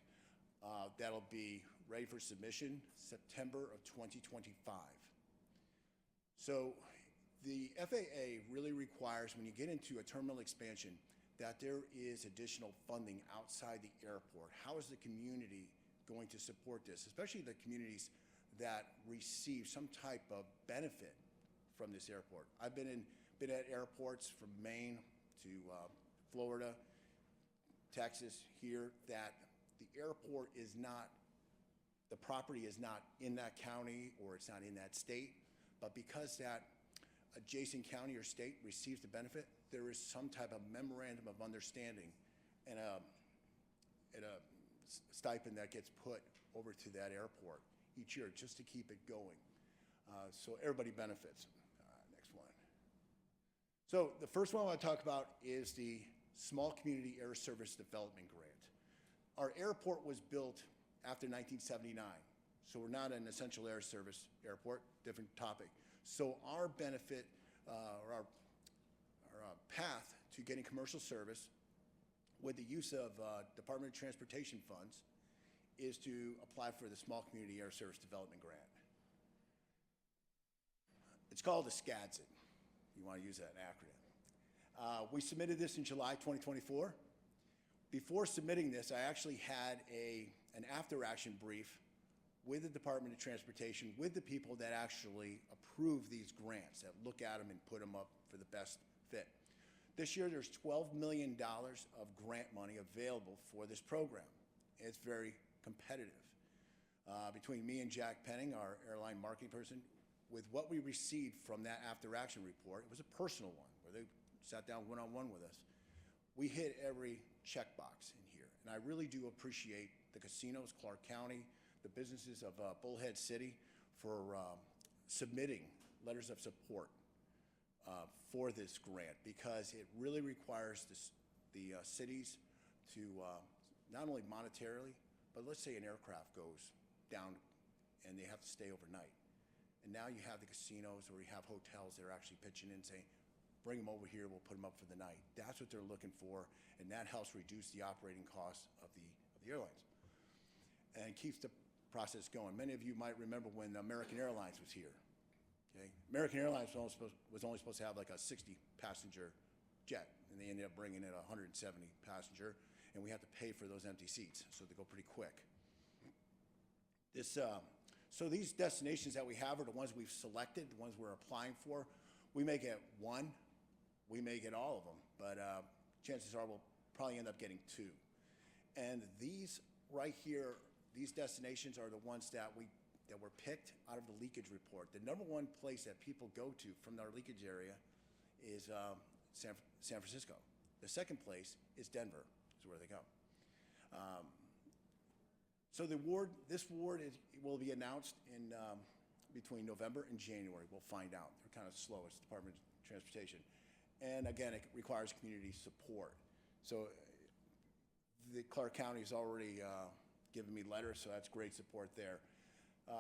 that'll be ready for submission September of 2025. So the FAA really requires, when you get into a terminal expansion, that there is additional funding outside the airport. How is the community going to support this, especially the communities that receive some type of benefit from this airport? I've been at airports from Maine to Florida, Texas, here, that the airport is not, the property is not in that county or it's not in that state, but because that adjacent county or state receives the benefit, there is some type of memorandum of understanding and a stipend that gets put over to that airport each year just to keep it going. So everybody benefits. Next one. So the first one I want to talk about is the Small Community Air Service Development Grant. Our airport was built after 1979, so we're not an essential air service airport, different topic. So our benefit, or our path to getting commercial service with the use of Department of Transportation funds is to apply for the Small Community Air Service Development Grant. It's called a SCADSIT. You want to use that acronym. We submitted this in July 2024. Before submitting this, I actually had an after-action brief with the Department of Transportation, with the people that actually approve these grants, that look at them and put them up for the best fit. This year, there's $12 million of grant money available for this program. It's very competitive. between me and Jack Penning, our airline marketing person, with what we received from that after-action report. It was a personal one, where they sat down one-on-one with us. We hit every checkbox in here, and I really do appreciate the casinos, Clark County, the businesses of Bullhead City for submitting letters of support for this grant, because it really requires the cities to not only monetarily, but let's say an aircraft goes down and they have to stay overnight. And now you have the casinos, or you have hotels that are actually pitching in saying, bring them over here, we'll put them up for the night. That's what they're looking for, and that helps reduce the operating costs of the airlines and keeps the process going. Many of you might remember when American Airlines was here. Okay? American Airlines was only supposed to have like a 60-passenger jet, and they ended up bringing in a 170-passenger, and we had to pay for those empty seats, so they go pretty quick. So these destinations that we have are the ones we've selected, the ones we're applying for. We may get one, we may get all of them, but chances are we'll probably end up getting two. And these right here, these destinations are the ones that were picked out of the leakage report. The number one place that people go to from our leakage area is San Francisco. The second place is Denver, is where they go. So this award will be announced in between November and January. We'll find out. They're kind of slow. It's the Department of Transportation. And again, it requires community support. So the Clark County has already given me letters, so that's great support there.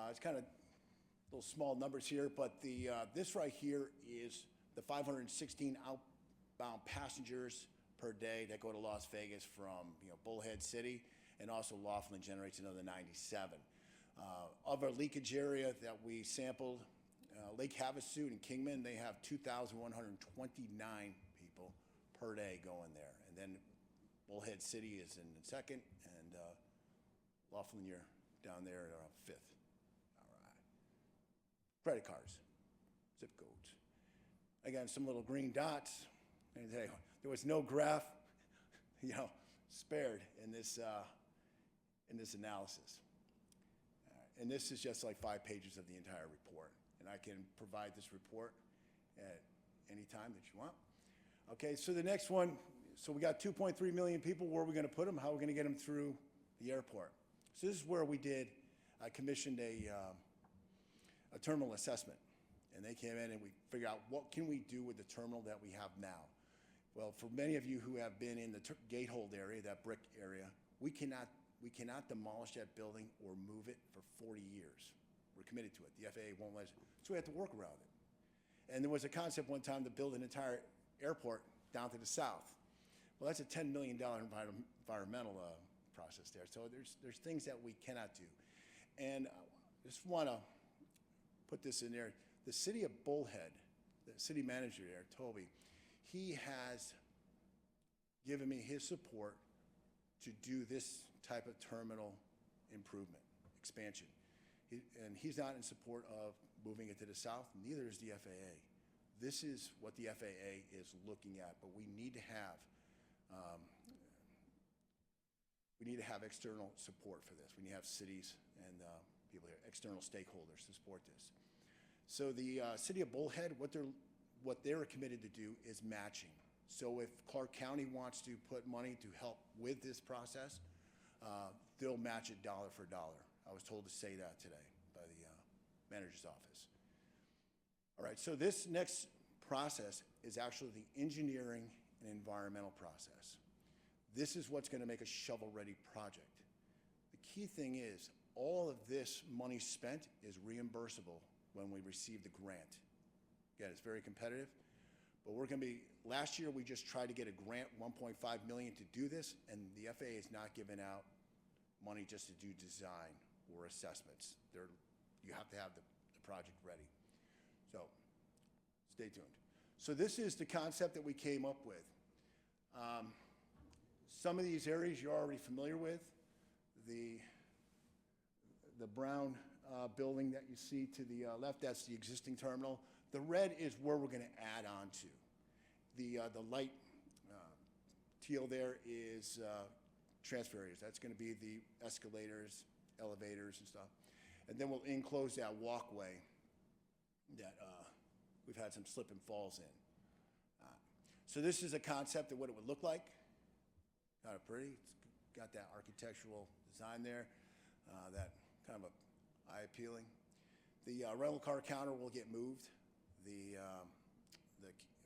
It's kind of little small numbers here, but this right here is the 516 outbound passengers per day that go to Las Vegas from Bullhead City, and also Laughlin generates another 97. Of our leakage area that we sampled, Lake Havasu and Kingman, they have 2,129 people per day going there. And then Bullhead City is in second, and Laughlin, you're down there at fifth. All right. Credit cards, zip codes. Again, some little green dots. And there was no graph, spared in this analysis. And this is just like 5 pages of the entire report. And I can provide this report at any time that you want. Okay, so the next one, so we got 2.3 million people. Where are we going to put them? How are we going to get them through the airport? So this is where I commissioned a terminal assessment. And they came in and we figured out what can we do with the terminal that we have now. Well, for many of you who have been in the gatehold area, that brick area, we cannot demolish that building or move it for 40 years. We're committed to it. The FAA won't let us. So we have to work around it. And there was a concept one time to build an entire airport down to the south. Well, that's a $10 million environmental process there. So there's things that we cannot do. And I just want to put this in there. The city of Bullhead, the city manager there, Toby, he has given me his support to do this type of terminal improvement, expansion. And he's not in support of moving it to the south, neither is the FAA. This is what the FAA is looking at, but we need to have external support for this. We need to have cities and people here, external stakeholders to support this. So the city of Bullhead, what they're committed to do is matching. So if Clark County wants to put money to help with this process, they'll match it dollar for dollar. I was told to say that today by the manager's office. All right, so this next process is actually the engineering and environmental process. This is what's going to make a shovel-ready project. The key thing is all of this money spent is reimbursable when we receive the grant. Again, it's very competitive, but we're going to be, last year we just tried to get a grant, $1.5 million to do this, and the FAA is not giving out money just to do design or assessments. You have to have the project ready. So stay tuned. So this is the concept that we came up with. Some of these areas you're already familiar with. The brown building that you see to the left, that's the existing terminal. The red is where we're going to add on to. The light teal there is transfer areas. That's going to be the escalators elevators and stuff. And then we'll enclose that walkway that we've had some slip and falls in. So this is a concept of what it would look like. Kind of pretty. It's got that architectural design there, that kind of eye appealing. The rental car counter will get moved. The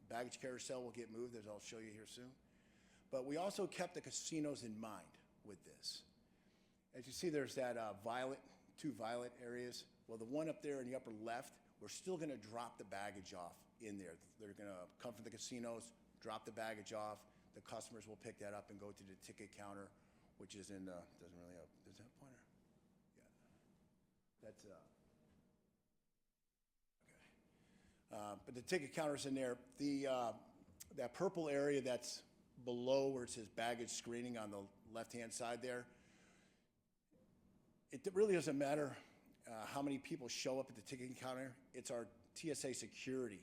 baggage carousel will get moved, as I'll show you here soon. But we also kept the casinos in mind with this. As you see, there's that two violet areas. Well, the one up there in the upper left, we're still going to drop the baggage off in there. They're going to come from the casinos, drop the baggage off. The customers will pick that up and go to the ticket counter, which is in, doesn't really have, is that a pointer? Yeah. That's, okay. But the ticket counter's in there. That purple area that's below where it says baggage screening on the left-hand side there, it really doesn't matter how many people show up at the ticket counter. It's our TSA security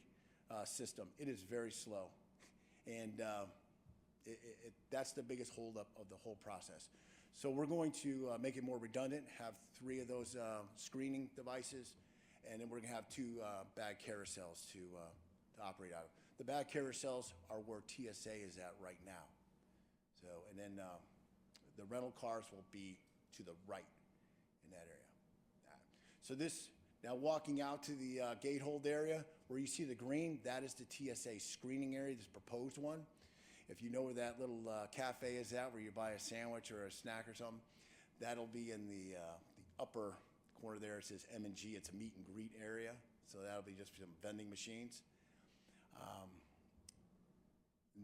system. It is very slow. And that's the biggest holdup of the whole process. So we're going to make it more redundant, have 3 of those screening devices, and then we're going to have 2 bag carousels to operate out of. The bag carousels are where TSA is at right now. So, and then the rental cars will be to the right in that area. So this, now walking out to the gate hold area, where you see the green, that is the TSA screening area, this proposed one. If you know where that little cafe is at, where you buy a sandwich or a snack or something, that'll be in the upper corner there. It says M&G. It's a meet and greet area, so that'll be just some vending machines.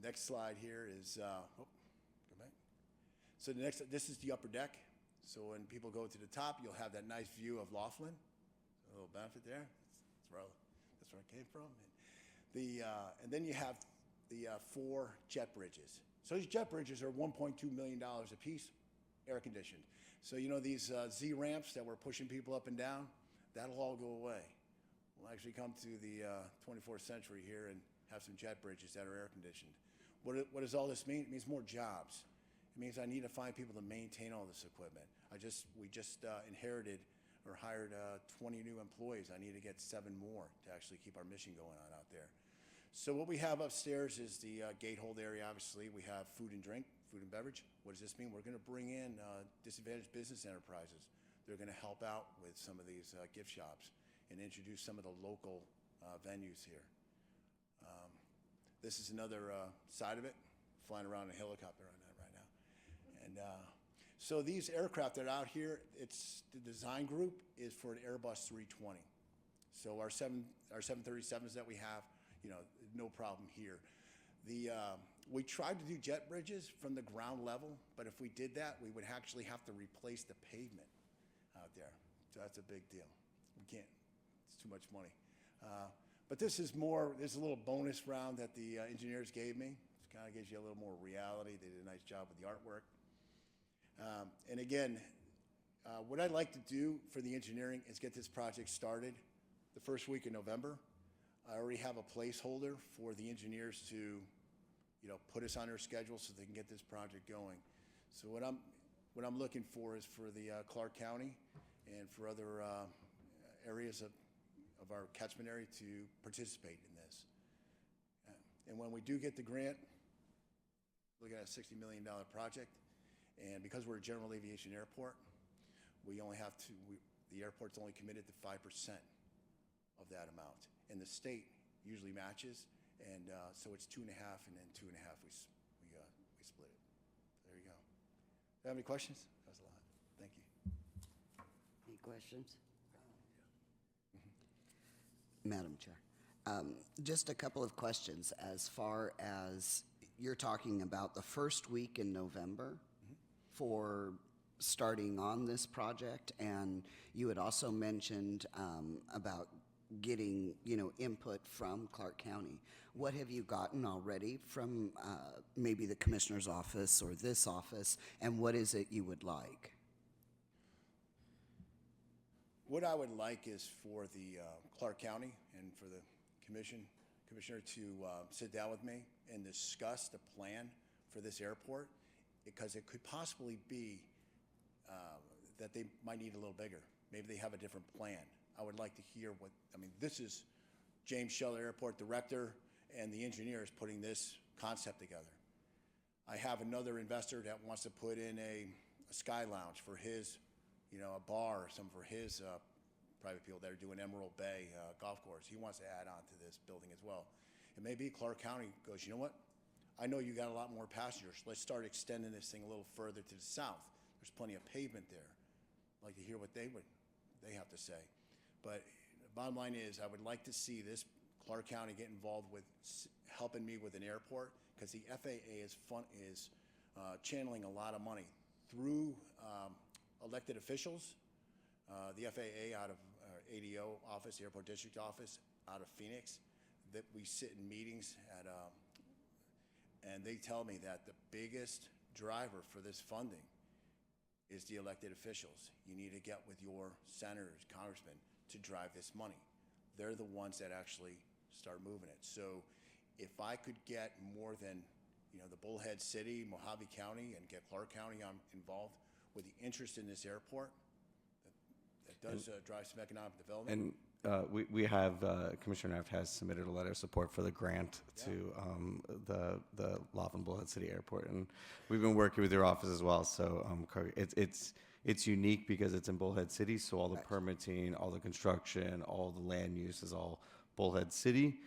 Next slide here is, go back. So this is the upper deck. So when people go to the top, you'll have that nice view of Laughlin. A little benefit there. That's where I came from. And then you have the 4 jet bridges. So these jet bridges are $1.2 million a piece, air conditioned. So you know these Z ramps that we're pushing people up and down, that'll all go away. We'll actually come to the 24th century here and have some jet bridges that are air conditioned. What does all this mean? It means more jobs. It means I need to find people to maintain all this equipment. We just inherited or hired 20 new employees. I need to get 7 more to actually keep our mission going on out there. So what we have upstairs is the gate hold area. Obviously, we have food and drink, food and beverage. What does this mean? We're going to bring in disadvantaged business enterprises. They're going to help out with some of these gift shops and introduce some of the local venues here. This is another side of it, flying around in a helicopter on that right now. And so these aircraft that are out here, the design group is for an Airbus 320. So our 737s that we have, you know, no problem here. We tried to do jet bridges from the ground level, but if we did that, we would actually have to replace the pavement out there. So that's a big deal. We can't, it's too much money. But this is a little bonus round that the engineers gave me. It kind of gives you a little more reality. They did a nice job with the artwork. And again, what I'd like to do for the engineering is get this project started the first week in November. I already have a placeholder for the engineers to, you know, put us on their schedule so they can get this project going. So what I'm looking for is for the Clark County and for other areas of our catchment area to participate in this. And when we do get the grant, look at a $60 million project. And because we're a general aviation airport, we only have to, the airport's only committed to 5% of that amount. And the state usually matches, and so it's 2.5, and then 2.5 we split it. There you go. Do you have any questions? That was a lot. Thank you. Any questions? Madam Chair, just a couple of questions. As far as you're talking about the first week in November for starting on this project, and you had also mentioned about getting, you know, input from Clark County. What have you gotten already from maybe the commissioner's office or this office, and what is it you would like? What I would like is for the Clark County and for the commissioner to sit down with me and discuss the plan for this airport, because it could possibly be that they might need a little bigger. Maybe they have a different plan. I would like to hear what, I mean, this is James Scheller, Airport Director, and the engineers putting this concept together. I have another investor that wants to put in a sky lounge for his, you know, a bar or some for his private people that are doing Emerald Bay golf course. He wants to add on to this building as well. It may be Clark County goes, you know what? I know you got a lot more passengers. Let's start extending this thing a little further to the south. There's plenty of pavement there. I'd like to hear what they have to say. But the bottom line is, I would like to see this Clark County get involved with helping me with an airport, because the FAA is channeling a lot of money through elected officials. The FAA out of ADO office, the Airport District Office out of Phoenix, that we sit in meetings at, and they tell me that the biggest driver for this funding is the elected officials. You need to get with your senators, congressmen to drive this money. They're the ones that actually start moving it. So if I could get more than, you know, the Bullhead City, Mojave County, and get Clark County involved with the interest in this airport, that does drive some economic development. And we have, Commissioner Neff has submitted a letter of support for the grant to the Laughlin Bullhead City Airport, and we've been working with your office as well. So it's unique because it's in Bullhead City, so all the permitting, all the construction, all the land use is all Bullhead City.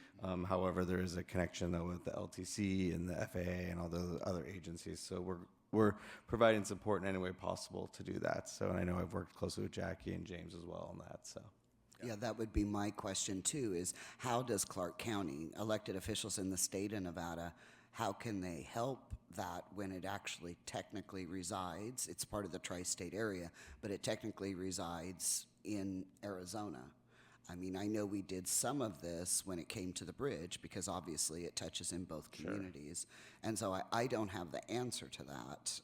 However, there is a connection though with the LTC and the FAA and all the other agencies. So we're providing support in any way possible to do that. So I know I've worked closely with Jackie and James as well on that. So. Yeah, that would be my question too, is how does Clark County, elected officials in the state of Nevada, how can they help that when it actually technically resides? It's part of the tri-state area, but it technically resides in Arizona. I mean, I know we did some of this when it came to the bridge, because obviously it touches in both communities. Sure. And so I don't have the answer to that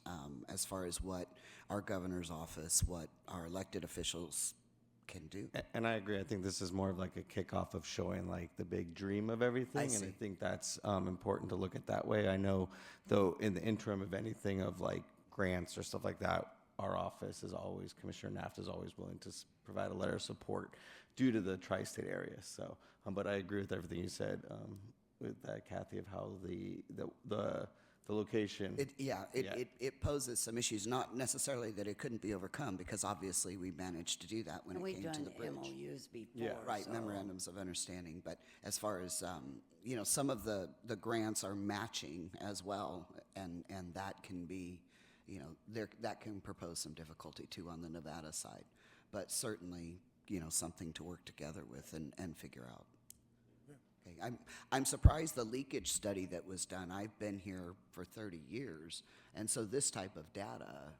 as far as what our governor's office, what our elected officials can do. And I agree. I think this is more of like a kickoff of showing like the big dream of everything. And I think that's important to look at that way. I know, though, in the interim of anything of like grants or stuff like that, our office is always, Commissioner Naft is always willing to provide a letter of support due to the tri-state area. So, but I agree with everything you said with that, Kathy, of how the location. It poses some issues, not necessarily that it couldn't be overcome, because obviously we managed to do that when it came to the bridge. We've done MOUs before. Right, so. memorandums of understanding. But as far as, you know, some of the grants are matching as well, and that can be, you know, that can propose some difficulty too on the Nevada side. But certainly, you know, something to work together with and figure out. Okay. I'm surprised the leakage study that was done. I've been here for 30 years, and so this type of data,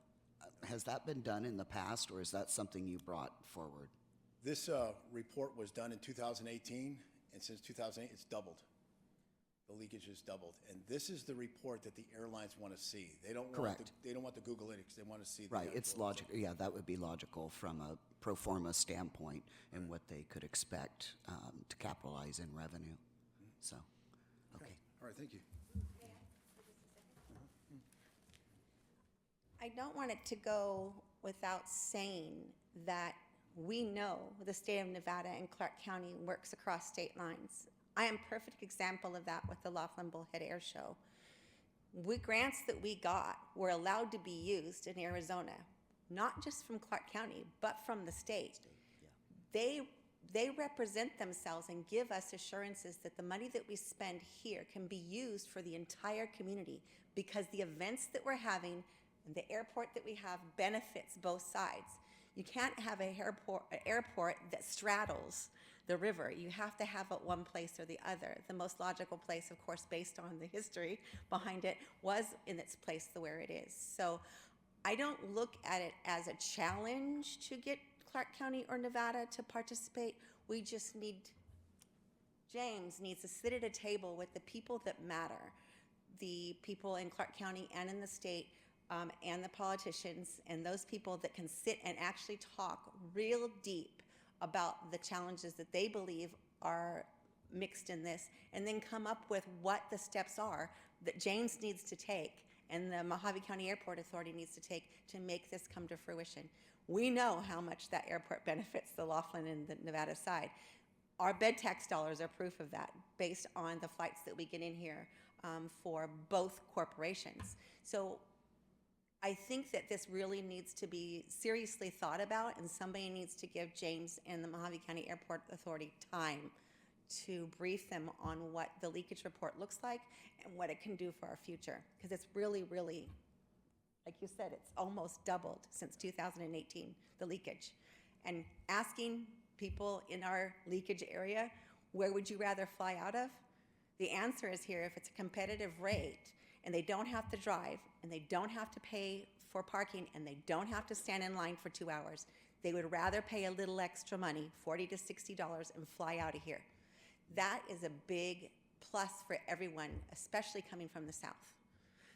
has that been done in the past, or is that something you brought forward? This report was done in 2018, and since 2008, it's doubled. The leakage has doubled, and this is the report that the airlines want to see. They don't want they don't want the Google Analytics. They want to see the right. It's logical. Yeah, that would be logical from a pro forma standpoint and what they could expect to capitalize in revenue. So, okay. All right. Thank you. I don't want it to go without saying that we know the state of Nevada and Clark County works across state lines. I am a perfect example of that with the Laughlin Bullhead Air Show. Grants that we got were allowed to be used in Arizona, not just from Clark County, but from the state. They represent themselves and give us assurances that the money that we spend here can be used for the entire community, because the events that we're having and the airport that we have benefits both sides. You can't have an airport that straddles the river. You have to have it one place or the other. The most logical place, of course, based on the history behind it, was in its place where it is. So I don't look at it as a challenge to get Clark County or Nevada to participate. We just need, James needs to sit at a table with the people that matter, the people in Clark County and in the state, and the politicians, and those people that can sit and actually talk real deep about the challenges that they believe are mixed in this, and then come up with what the steps are that James needs to take and the Mojave County Airport Authority needs to take to make this come to fruition. We know how much that airport benefits the Laughlin and the Nevada side. Our bed tax dollars are proof of that, based on the flights that we get in here for both corporations. So I think that this really needs to be seriously thought about, and somebody needs to give James and the Mojave County Airport Authority time to brief them on what the leakage report looks like and what it can do for our future. Because it's really, really, like you said, it's almost doubled since 2018, the leakage. And asking people in our leakage area, where would you rather fly out of? The answer is here, if it's a competitive rate and they don't have to drive and they don't have to pay for parking and they don't have to stand in line for 2 hours, they would rather pay a little extra money, $40 to $60, and fly out of here. That is a big plus for everyone, especially coming from the south.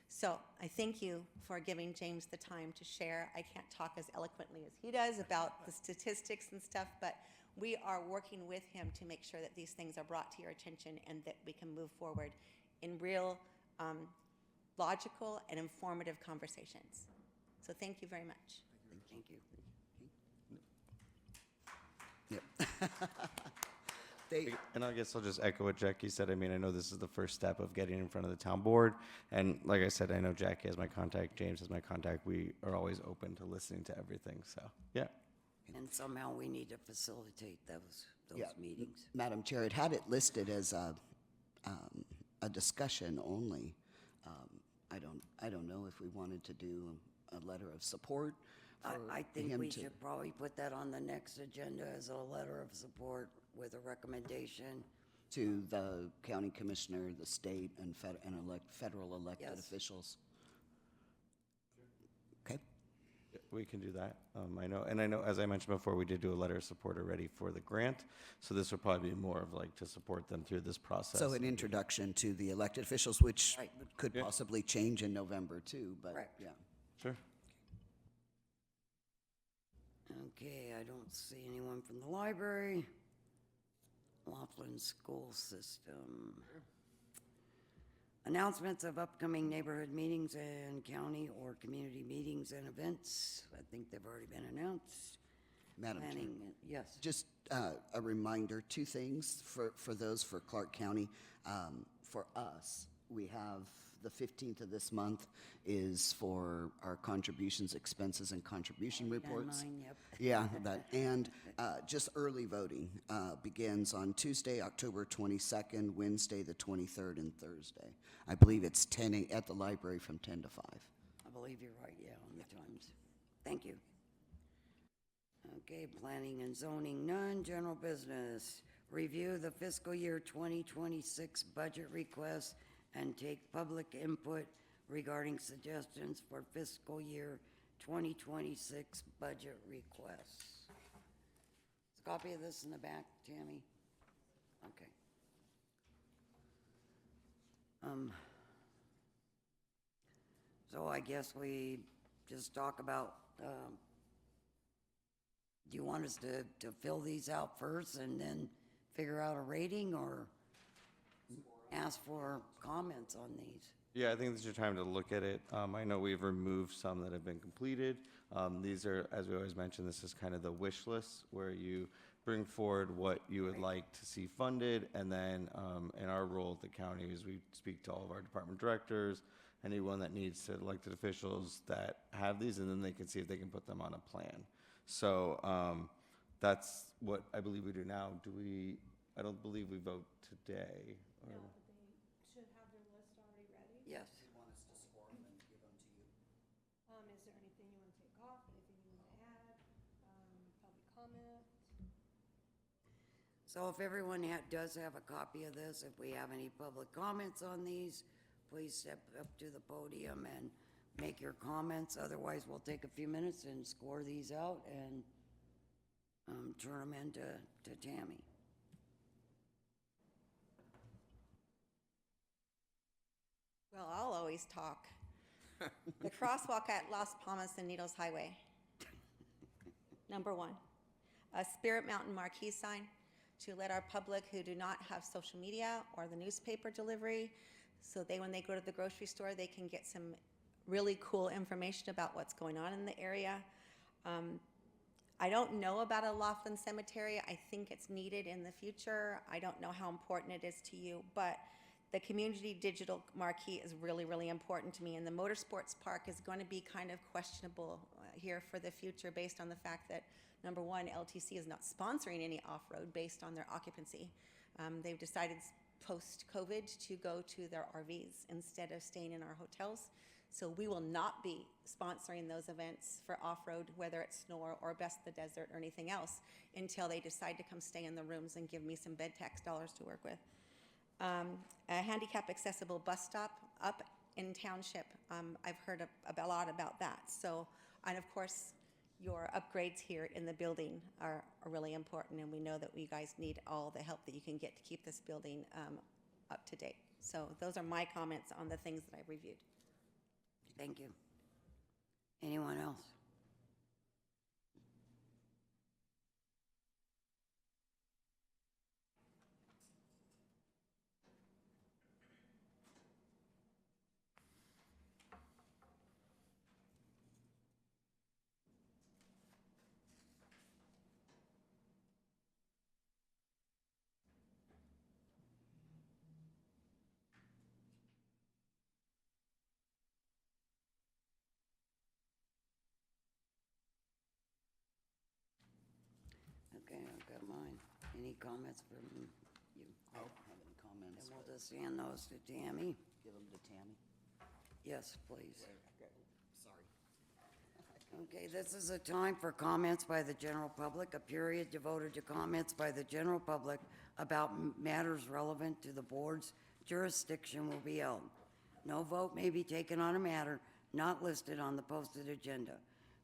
So I thank you for giving James the time to share. I can't talk as eloquently as he does about the statistics and stuff, but we are working with him to make sure that these things are brought to your attention and that we can move forward in real, logical and informative conversations. So thank you very much. Thank you. And I guess I'll just echo what Jackie said. I mean, I know this is the first step of getting in front of the town board. And like I said, I know Jackie has my contact, James has my contact. We are always open to listening to everything. So, yeah. And somehow we need to facilitate those meetings. Madam Chair, it had it listed as a discussion only. I don't know if we wanted to do a letter of support. I think we should probably put that on the next agenda as a letter of support with a recommendation. To the county commissioner, the state, and federal elected Yes. officials. Okay. We can do that. I know, as I mentioned before, we did do a letter of support already for the grant. So this would probably be more of like to support them through this process. So an introduction to the elected officials, which Right. could possibly change in November too, but Correct. yeah. Sure. Okay, I don't see anyone from the library. Laughlin School System. Announcements of upcoming neighborhood meetings and county or community meetings and events. I think they've already been announced. Madam Chair. Planning, yes. Just a reminder, two things for those for Clark County. For us, we have the 15th of this month is for our contributions, expenses, and contribution reports. Mine, yep. Yeah, and just early voting begins on Tuesday, October 22nd, Wednesday, the 23rd, and Thursday. I believe it's 10 at the library from 10 to 5. I believe you're right, yeah, on the times. Thank you. Okay, planning and zoning, none. General business, review the fiscal year 2026 budget request and take public input regarding suggestions for fiscal year 2026 budget requests. Is a copy of this in the back, Tammy? Okay. So I guess we just talk about, do you want us to fill these out first and then figure out a rating, or ask for comments on these? Yeah, I think this is your time to look at it. I know we've removed some that have been completed. These are, as we always mention, this is kind of the wish list where you bring forward what you would like to see funded, and then in our role at the county is we speak to all of our department directors, anyone that needs to, elected officials that have these, and then they can see if they can put them on a plan. So that's what I believe we do now. I don't believe we vote today. Or, Should have their list already ready. Yes. Want us to score them and give them to you? Is there anything you want to take off, anything you want to add, public comment? So if everyone does have a copy of this, if we have any public comments on these, please step up to the podium and make your comments. Otherwise, we'll take a few minutes and score these out and turn them into Tammy. Well, I'll always talk. The crosswalk at Las Palmas and Needles Highway. Number one, a Spirit Mountain marquee sign to let our public who do not have social media or the newspaper delivery, so when they go to the grocery store, they can get some really cool information about what's going on in the area. I don't know about a Laughlin cemetery. I think it's needed in the future. I don't know how important it is to you, but the community digital marquee is really, really important to me. And the motorsports park is going to be kind of questionable here for the future based on the fact that, number one, LTC is not sponsoring any off-road based on their occupancy. They've decided post-COVID to go to their RVs instead of staying in our hotels. So we will not be sponsoring those events for off-road, whether it's snow or Best the Desert or anything else, until they decide to come stay in the rooms and give me some bed tax dollars to work with. A handicap accessible bus stop up in township. I've heard a lot about that. So, and of course, your upgrades here in the building are really important, and we know that you guys need all the help that you can get to keep this building up to date. So those are my comments on the things that I've reviewed. Thank you. Anyone else? Okay, I've got mine. Any comments from you? I don't have any comments. Then we'll just hand those to Tammy. Give them to Tammy. Yes, please. Sorry. Okay, this is a time for comments by the general public. A period devoted to comments by the general public about matters relevant to the board's jurisdiction will be held. No vote may be taken on a matter not listed on the posted agenda.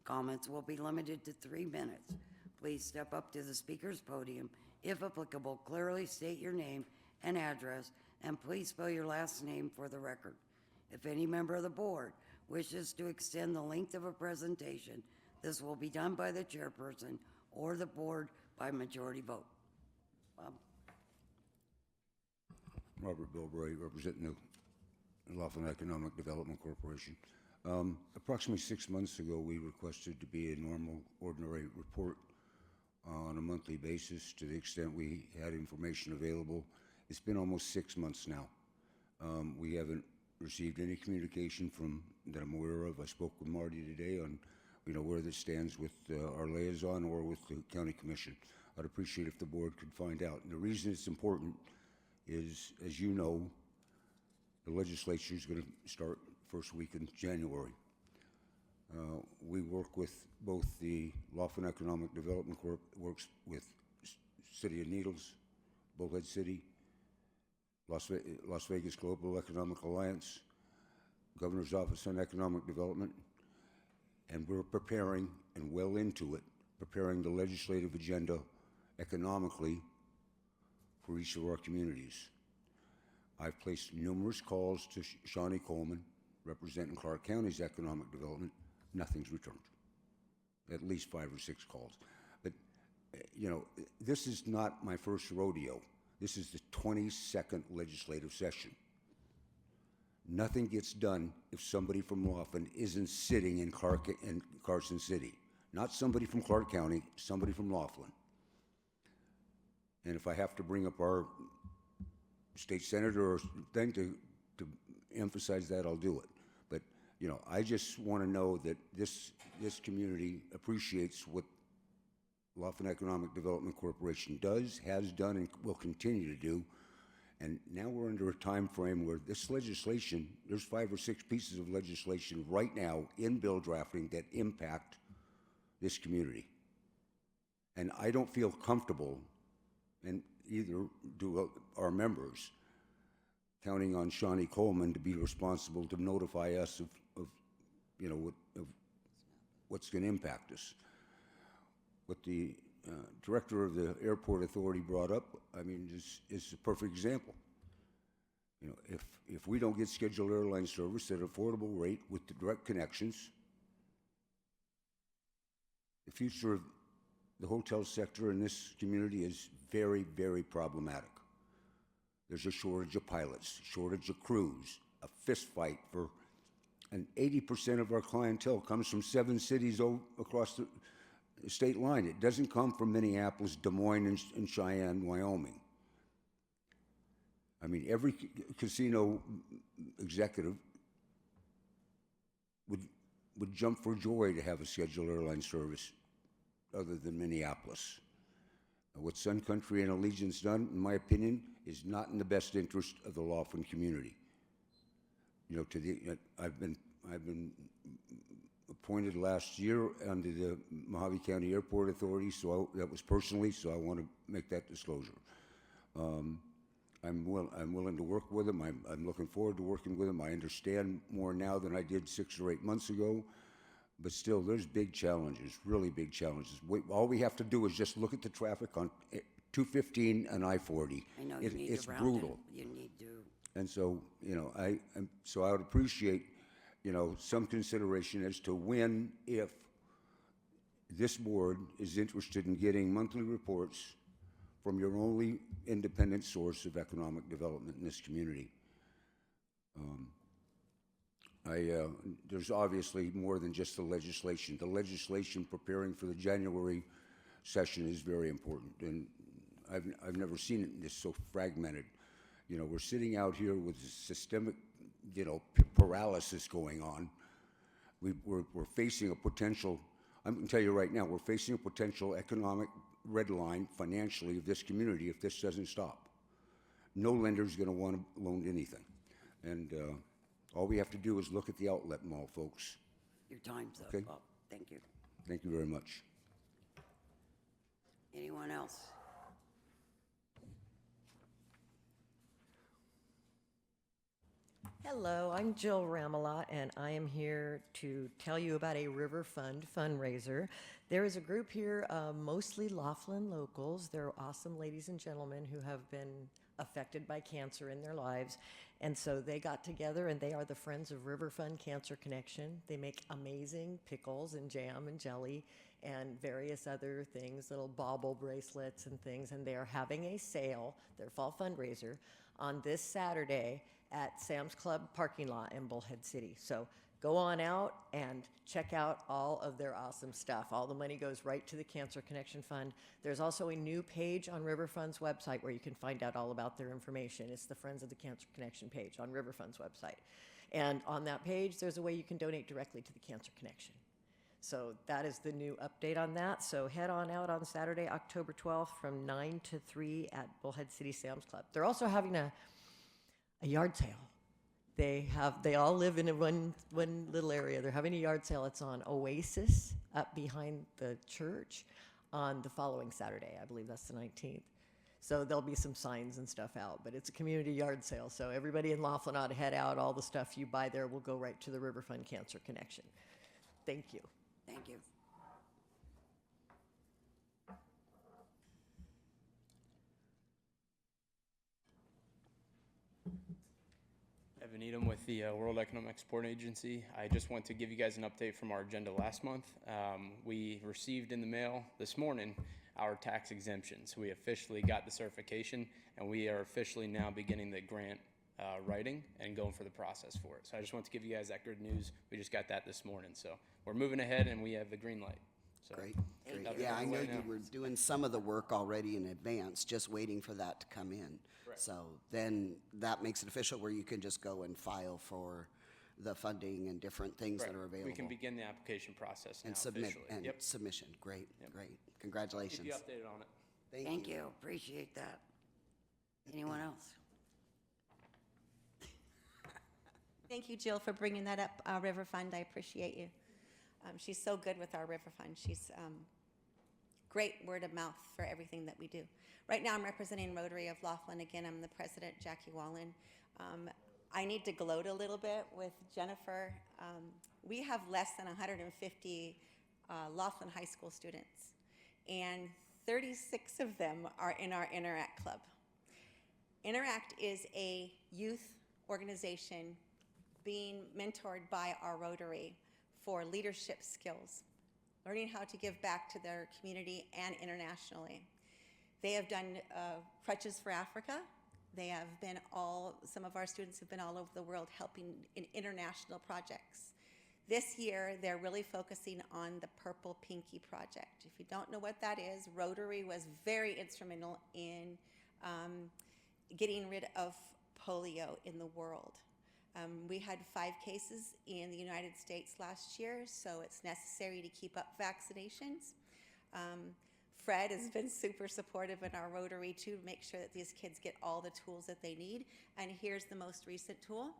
Comments will be limited to 3 minutes. Please step up to the speaker's podium. If applicable, clearly state your name and address, and please spell your last name for the record. If any member of the board wishes to extend the length of a presentation, this will be done by the chairperson or the board by majority vote. Bob? Robert Bilbray, representing the Laughlin Economic Development Corporation. Approximately 6 months ago, we requested to be a normal, ordinary report on a monthly basis to the extent we had information available. It's been almost 6 months now. We haven't received any communication from that I'm aware of. I spoke with Marty today on, where this stands with our liaison or with the county commission. I'd appreciate if the board could find out. And the reason it's important is, as you know, the legislature is going to start first week in January. We work with both the Laughlin Economic Development Corp, works with City of Needles, Bullhead City, Las Vegas Global Economic Alliance, Governor's Office on Economic Development, and we're preparing, and well into it, preparing the legislative agenda economically for each of our communities. I've placed numerous calls to Shawnee Coleman, representing Clark County's economic development. Nothing's returned. At least 5 or 6 calls. But, this is not my first rodeo. This is the 22nd legislative session. Nothing gets done if somebody from Laughlin isn't sitting in Carson City. Not somebody from Clark County, somebody from Laughlin. And if I have to bring up our state senator or thing to emphasize that, I'll do it. But, I just want to know that this community appreciates what Laughlin Economic Development Corporation does, has done, and will continue to do. And now we're under a time frame where this legislation, there's 5 or 6 pieces of legislation right now in bill drafting that impact this community. And I don't feel comfortable, and either do our members, counting on Shawnee Coleman to be responsible to notify us of what's going to impact us. What the director of the airport authority brought up, is a perfect example. If we don't get scheduled airline service at an affordable rate with the direct connections, the future of the hotel sector in this community is very, very problematic. There's a shortage of pilots, shortage of crews, a fist fight for, and 80% of our clientele comes from 7 cities across state line. It doesn't come from Minneapolis, Des Moines, and Cheyenne, Wyoming. I mean, every casino executive would jump for joy to have a scheduled airline service other than Minneapolis. What Sun Country and Allegiant's done, in my opinion, is not in the best interest of the Laughlin community. You know, I've been appointed last year under the Mojave County Airport Authority, so that was personally, so I want to make that disclosure. I'm willing to work with them. I'm looking forward to working with them. I understand more now than I did 6 or 8 months ago, but still, there's big challenges, really big challenges. All we have to do is just look at the traffic on 215 and I-40. I know you need It's to route brutal. it. You need to. And so, you know, I would appreciate, you know, some consideration as to when, if this board is interested in getting monthly reports from your only independent source of economic development in this community. There's obviously more than just the legislation. The legislation preparing for the January session is very important, and I've never seen it this so fragmented. You know, we're sitting out here with systemic, you know, paralysis going on. We're facing a potential, I'm going to tell you right now, we're facing a potential economic red line financially of this community if this doesn't stop. No lender's going to want to loan anything. And all we have to do is look at the outlet mall, folks. Your time's up. Okay. Oh, thank you. Thank you very much. Anyone else? Hello, I'm Jill Ramalot, and I am here to tell you about a River Fund fundraiser. There is a group here, mostly Laughlin locals. They're awesome ladies and gentlemen who have been affected by cancer in their lives. And so they got together, and they are the Friends of River Fund Cancer Connection. They make amazing pickles and jam and jelly and various other things, little bauble bracelets and things. And they are having a sale, their fall fundraiser, on this Saturday at Sam's Club parking lot in Bullhead City. So go on out and check out all of their awesome stuff. All the money goes right to the Cancer Connection Fund. There's also a new page on River Fund's website where you can find out all about their information. It's the Friends of the Cancer Connection page on River Fund's website. And on that page, there's a way you can donate directly to the Cancer Connection. So that is the new update on that. So head on out on Saturday, October 12th from 9 to 3 at Bullhead City Sam's Club. They're also having a yard sale. They all live in one little area. They're having a yard sale. It's on Oasis up behind the church on the following Saturday. I believe that's the 19th. So there'll be some signs and stuff out, but it's a community yard sale. So everybody in Laughlin ought to head out. All the stuff you buy there will go right to the River Fund Cancer Connection. Thank you. Thank you. Evan Edom with the World Economic Support Agency. I just want to give you guys an update from our agenda last month. We received in the mail this morning our tax exemptions. We officially got the certification, and we are officially now beginning the grant writing and going for the process for it. So I just want to give you guys that good news. We just got that this morning. So we're moving ahead, and we have the green light. So Great. nothing Yeah, I know right now. you were doing some of the work already in advance, just waiting for that to come in. Correct. So then that makes it official where you can just go and file for the funding and different things that Right. are available. We can begin the application process now And submit, officially. and Yep. submission. Great, Yep. great. Keep Congratulations. you updated on it. Thank you. Appreciate that. Anyone else? Thank you, Jill, for bringing that up, River Fund. I appreciate you. She's so good with our River Fund. She's great word of mouth for everything that we do. Right now, I'm representing Rotary of Laughlin. Again, I'm the president, Jackie Wallen. I need to gloat a little bit with Jennifer. We have less than 150 Laughlin High School students, and 36 of them are in our Interact Club. Interact is a youth organization being mentored by our Rotary for leadership skills, learning how to give back to their community and internationally. They have done Crutches for Africa. They have been some of our students have been all over the world helping in international projects. This year, they're really focusing on the Purple Pinky Project. If you don't know what that is, Rotary was very instrumental in getting rid of polio in the world. We had 5 cases in the United States last year, so it's necessary to keep up vaccinations. Fred has been super supportive in our Rotary too, to make sure that these kids get all the tools that they need. And here's the most recent tool.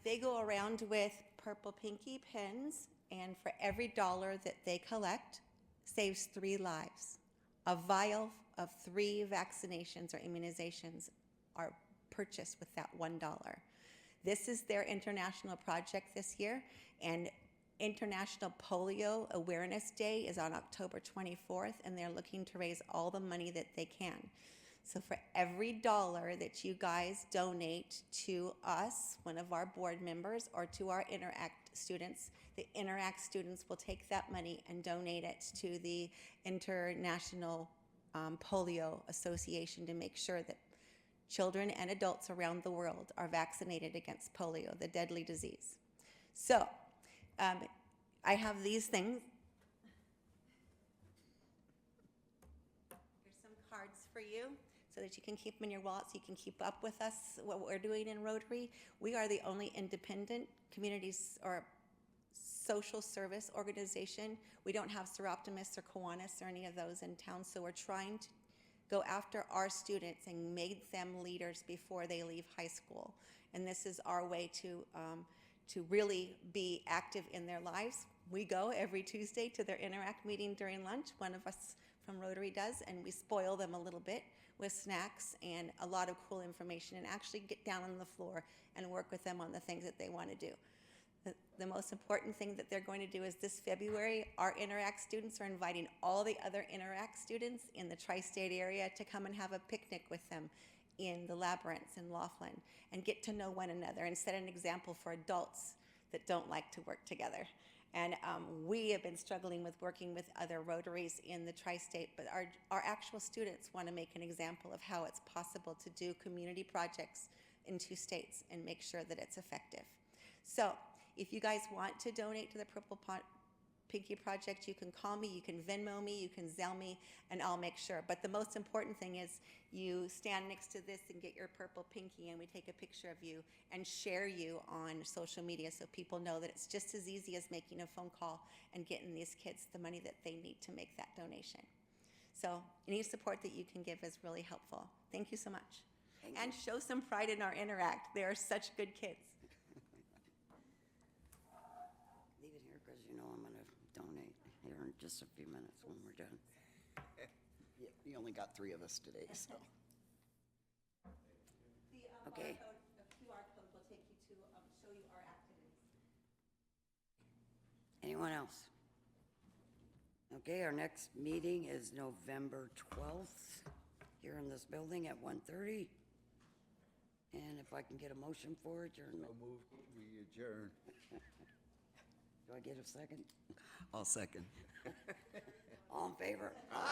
They go around with Purple Pinky pens, and for every dollar that they collect, saves 3 lives. A vial of 3 vaccinations or immunizations are purchased with that $1. This is their international project this year, and International Polio Awareness Day is on October 24th, and they're looking to raise all the money that they can. So for every dollar that you guys donate to us, one of our board members, or to our Interact students, the Interact students will take that money and donate it to the International Polio Association to make sure that children and adults around the world are vaccinated against polio, the deadly disease. So, I have these things. Here's some cards for you so that you can keep them in your wallet, so you can keep up with us, what we're doing in Rotary. We are the only independent communities or social service organization. We don't have Seroptimists or Kiwanis or any of those in town, so we're trying to go after our students and make them leaders before they leave high school. And this is our way to really be active in their lives. We go every Tuesday to their Interact meeting during lunch. One of us from Rotary does, and we spoil them a little bit with snacks and a lot of cool information, and actually get down on the floor and work with them on the things that they want to do. The most important thing that they're going to do is this February, our Interact students are inviting all the other Interact students in the tri-state area to come and have a picnic with them in the Labyrinths in Laughlin and get to know one another and set an example for adults that don't like to work together. And we have been struggling with working with other Rotaries in the tri-state, but our actual students want to make an example of how it's possible to do community projects in 2 states and make sure that it's effective. So if you guys want to donate to the Purple Pinky Project, you can call me, you can Venmo me, you can Zelle me, and I'll make sure. But the most important thing is you stand next to this and get your Purple Pinky, and we take a picture of you and share you on social media so people know that it's just as easy as making a phone call and getting these kids the money that they need to make that donation. So any support that you can give is really helpful. Thank you so much. And show some pride in our Interact. They are such good kids. Leave it here because you know I'm going to donate here in just a few minutes when we're done. Yeah, you only got 3 of us today, so. The Okay. QR code will take you to show you our activities. Anyone else? Okay, our next meeting is November 12th here in this building at 1:30. And if I can get a motion for adjournment. So move, we adjourn. Do I get a second? I'll second. All in favor? Aye.